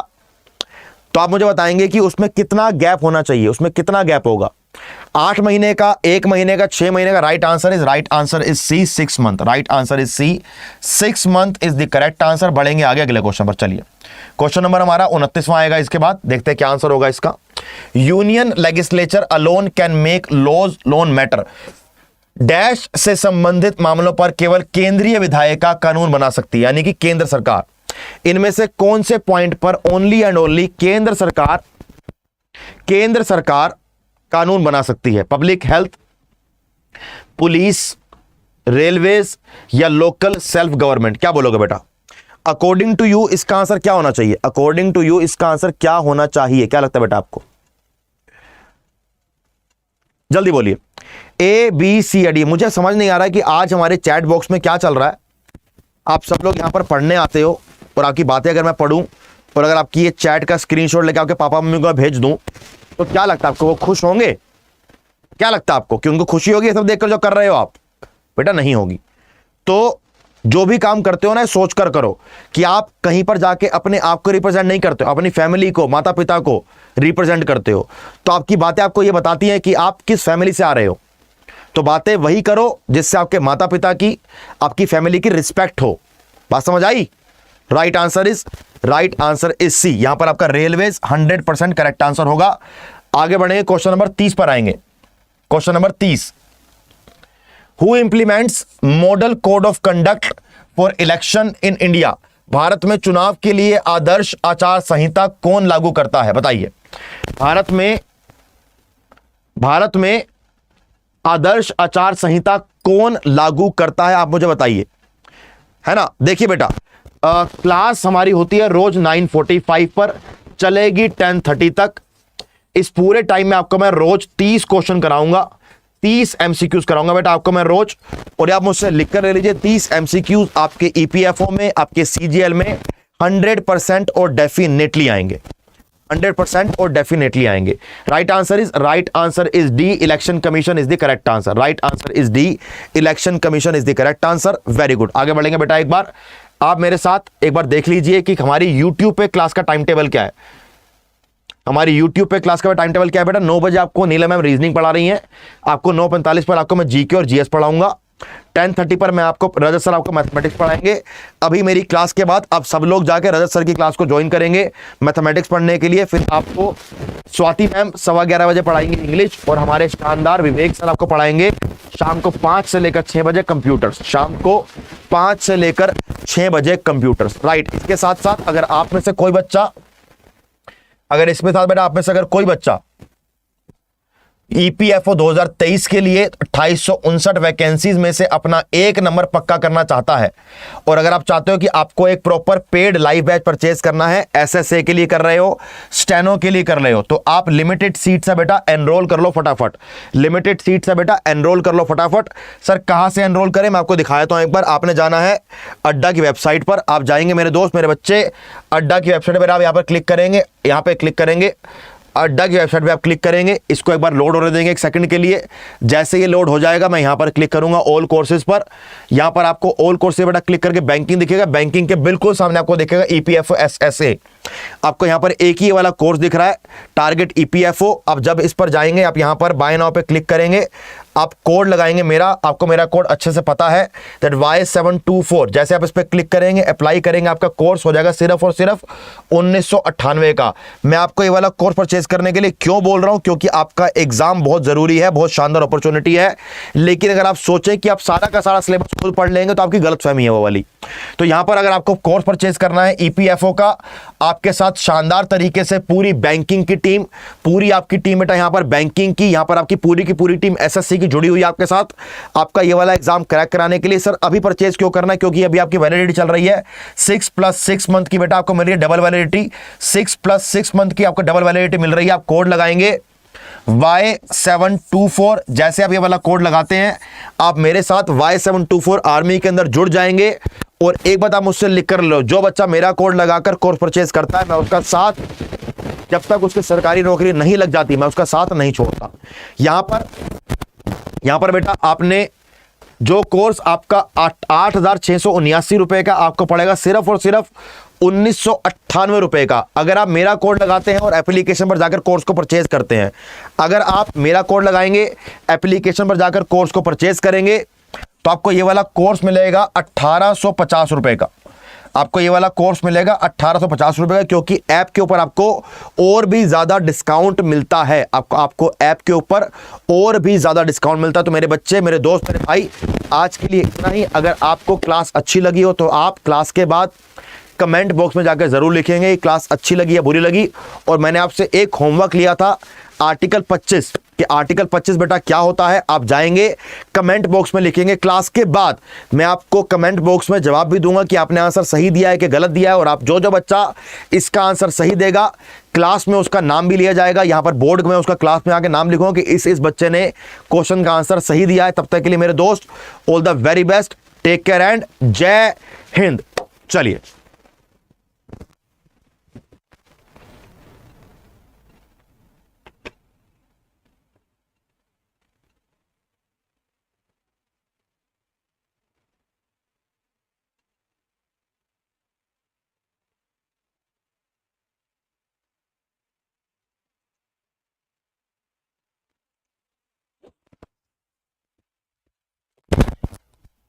तो आप मुझे बताएंगे कि उसमें कितना गैप होना चाहिए, उसमें कितना गैप होगा? 8 महीने का, 1 महीने का, 6 महीने का? Right answer is C 6 month. Right answer is C 6 month is the correct answer. बढ़ेंगे आगे अगले क्वेश्चन पर। चलिए क्वेश्चन नंबर हमारा 29वां आएगा। इसके बाद देखते हैं क्या आंसर होगा इसका। Union legislature alone can make laws loan matter dash से संबंधित मामलों पर केवल केंद्रीय विधायिका कानून बना सकती है, यानी कि केंद्र सरकार। इनमें से कौन से पॉइंट पर ओनली एंड ओनली केंद्र सरकार कानून बना सकती है? पब्लिक हेल्थ, पुलिस, रेलवेज या लोकल सेल्फ गवर्नमेंट? क्या बोलोगे बेटा? अकॉर्डिंग टू यू इसका आंसर क्या होना चाहिए? अकॉर्डिंग टू यू इसका आंसर क्या होना चाहिए? क्या लगता है बेटा आपको? जल्दी बोलिए। ए बी सी या डी। मुझे समझ नहीं आ रहा है कि आज हमारे चैट बॉक्स में क्या चल रहा है। आप सब लोग यहां पर पढ़ने आते हो, और आपकी बातें अगर मैं पढ़ूं और अगर आपकी ये चैट का स्क्रीनशॉट लेकर आपके पापा मम्मी को भेज दूं, तो क्या लगता है आपको? वो खुश होंगे? क्या लगता है आपको कि उनको खुशी होगी ये सब देखकर जो कर रहे हो आप? बेटा नहीं होगी। तो जो भी काम करते हो ना, सोच कर करो कि आप कहीं पर जाके अपने आप को रिप्रेजेंट नहीं करते हो, अपनी फैमिली को, माता पिता को रिप्रेजेंट करते हो। तो आपकी बातें आपको ये बताती हैं कि आप किस फैमिली से आ रहे हो। तो बातें वही करो जिससे आपके माता पिता की, आपकी फैमिली की रिस्पेक्ट हो। बात समझ आई? Right answer is C. यहां पर आपका रेलवेज 100% करेक्ट आंसर होगा। आगे बढ़ेंगे, क्वेश्चन नंबर 30 पर आएंगे। Question number 30, who implements model code of conduct for election in India? Bharat में चुनाव के लिए आदर्श आचार संहिता कौन लागू करता है? बताइए, भारत में आदर्श आचार संहिता कौन लागू करता है, आप मुझे बताइए, है ना। देखिए बेटा, क्लास हमारी होती है रोज 9:45 पर, चलेगी 10:30 तक। इस पूरे टाइम में आपको मैं रोज 30 क्वेश्चन कराऊंगा, 30 एमसीक्यूज कराऊंगा बेटा आपको मैं रोज। और आप मुझसे लिख कर ले लीजिए, 30 एमसीक्यूज आपके ईपीएफओ में, आपके सीजीएल में 100% और डेफिनेटली आएंगे, 100% और डेफिनेटली आएंगे। Right answer is D, election commission is the correct answer. Right answer is D, election commission is the correct answer. Very good, आगे बढ़ेंगे बेटा। एक बार आप मेरे साथ एक बार देख लीजिए कि हमारी यूट्यूब पे क्लास का टाइम टेबल क्या है। हमारी यूट्यूब पे क्लास का टाइम टेबल क्या है बेटा? 9 बजे आपको नीलम मैम रीजनिंग पढ़ा रही हैं, आपको 9:45 पर आपको मैं जीके और जीएस पढ़ाऊंगा, 10:30 पर मैं आपको रजत सर आपको मैथमेटिक्स पढ़ाएंगे। अभी मेरी क्लास के बाद आप सब लोग जाके रजत सर की क्लास को ज्वाइन करेंगे मैथमेटिक्स पढ़ने के लिए। फिर आपको स्वाति मैम 11:15 बजे पढ़ाएंगे इंग्लिश, और हमारे शानदार विवेक सर आपको पढ़ाएंगे शाम को 5 से लेकर 6 बजे कंप्यूटर्स, शाम को 5 से लेकर 6 बजे कंप्यूटर्स। राइट, इसके साथ साथ अगर आप में से कोई बच्चा, अगर इसमें साथ बेटा आप में से अगर कोई बच्चा ईपीएफओ 2023 के लिए 2859 वैकेंसीज में से अपना 1 नंबर पक्का करना चाहता है, और अगर आप चाहते हो कि आपको एक proper paid live batch purchase करना है, एसएसए के लिए कर रहे हो, स्टेनो के लिए कर रहे हो, तो आप लिमिटेड सीट्स है बेटा, एनरोल कर लो फटाफट। लिमिटेड सीट्स है बेटा, एनरोल कर लो फटाफट। सर कहां से एनरोल करें? मैं आपको दिखाया तो एक बार। आपने जाना है अड्डा की वेबसाइट पर, आप जाएंगे मेरे दोस्त मेरे बच्चे, अड्डा की वेबसाइट पर आप यहां पर क्लिक करेंगे, यहां पर क्लिक करेंगे, अड्डा की वेबसाइट पे आप क्लिक करेंगे, इसको एक बार लोड होने देंगे 1 सेकंड के लिए। जैसे ये लोड हो जाएगा मैं यहां पर क्लिक करूंगा ऑल कोर्सेज पर, यहां पर आपको ऑल कोर्सेज बेटा क्लिक करके बैंकिंग दिखेगा, बैंकिंग के बिल्कुल सामने आपको दिखेगा ईपीएफओ एसएसए। आपको यहां पर एक ही वाला कोर्स दिख रहा है, टारगेट ईपीएफओ। आप जब इस पर जाएंगे, आप यहां पर बाय नाउ पे क्लिक करेंगे, आप कोड लगाएंगे मेरा, आपको मेरा कोड अच्छे से पता है, दैट Y724। जैसे आप इस पर क्लिक करेंगे, अप्लाई करेंगे, आपका कोर्स हो जाएगा सिर्फ और सिर्फ 1998 का। मैं आपको ये वाला कोर्स परचेज करने के लिए क्यों बोल रहा हूं? क्योंकि आपका एग्जाम बहुत जरूरी है, बहुत शानदार अपॉर्चुनिटी है। लेकिन अगर आप सोचें कि आप सारा का सारा सिलेबस खुद पढ़ लेंगे तो आपकी गलतफहमी है वो वाली। तो यहां पर अगर आपको कोर्स परचेज करना है ईपीएफओ का, आपके साथ शानदार तरीके से पूरी बैंकिंग की टीम, पूरी आपकी टीम बेटा यहां पर बैंकिंग की, यहां पर आपकी पूरी की पूरी टीम एसएससी की जुड़ी हुई है आपके साथ, आपका ये वाला एग्जाम क्रैक कराने के लिए। सर अभी परचेज क्यों करना है? क्योंकि अभी आपकी वैलिडिटी चल रही है 6+6 मंथ की बेटा, आपको मिल रही है डबल वैलिडिटी, 6+6 मंथ की आपको डबल वैलिडिटी मिल रही है। आप कोड लगाएंगे Y724। जैसे आप ये वाला कोड लगाते हैं, आप मेरे साथ Y724 आर्मी के अंदर जुड़ जाएंगे। और एक बात आप मुझसे लिख कर लो, जो बच्चा मेरा कोड लगाकर कोर्स परचेज करता है, मैं उसका साथ, जब तक उसकी सरकारी नौकरी नहीं लग जाती, मैं उसका साथ नहीं छोड़ता। यहां पर बेटा आपने जो कोर्स आपका 8,679 रुपए का आपको पड़ेगा सिर्फ और सिर्फ 1998 रुपए का। अगर आप मेरा कोड लगाते हैं और एप्लीकेशन पर जाकर कोर्स को परचेज करते हैं, अगर आप मेरा कोड लगाएंगे, एप्लीकेशन पर जाकर कोर्स को परचेज करेंगे, तो आपको ये वाला कोर्स मिलेगा 1850 रुपए का। आपको ये वाला कोर्स मिलेगा 1850 रुपए का, क्योंकि ऐप के ऊपर आपको और भी ज्यादा डिस्काउंट मिलता है। आपको ऐप के ऊपर और भी ज्यादा डिस्काउंट मिलता है। तो मेरे बच्चे, मेरे दोस्त, मेरे भाई, आज के लिए इतना ही। अगर आपको क्लास अच्छी लगी हो तो आप क्लास के बाद कमेंट बॉक्स में जाकर जरूर लिखेंगे क्लास अच्छी लगी या बुरी लगी। और मैंने आपसे एक होमवर्क लिया था आर्टिकल 25 कि आर्टिकल 25 बेटा क्या होता है। आप जाएंगे कमेंट बॉक्स में लिखेंगे, क्लास के बाद मैं आपको कमेंट बॉक्स में जवाब भी दूंगा कि आपने आंसर सही दिया है कि गलत दिया है। और आप जो बच्चा इसका आंसर सही देगा, क्लास में उसका नाम भी लिया जाएगा। यहां पर बोर्ड में उसका क्लास में आके नाम लिखूंगा कि इस बच्चे ने क्वेश्चन का आंसर सही दिया है। तब तक के लिए मेरे दोस्त, all the very best, take care and जय हिंद। चलिए।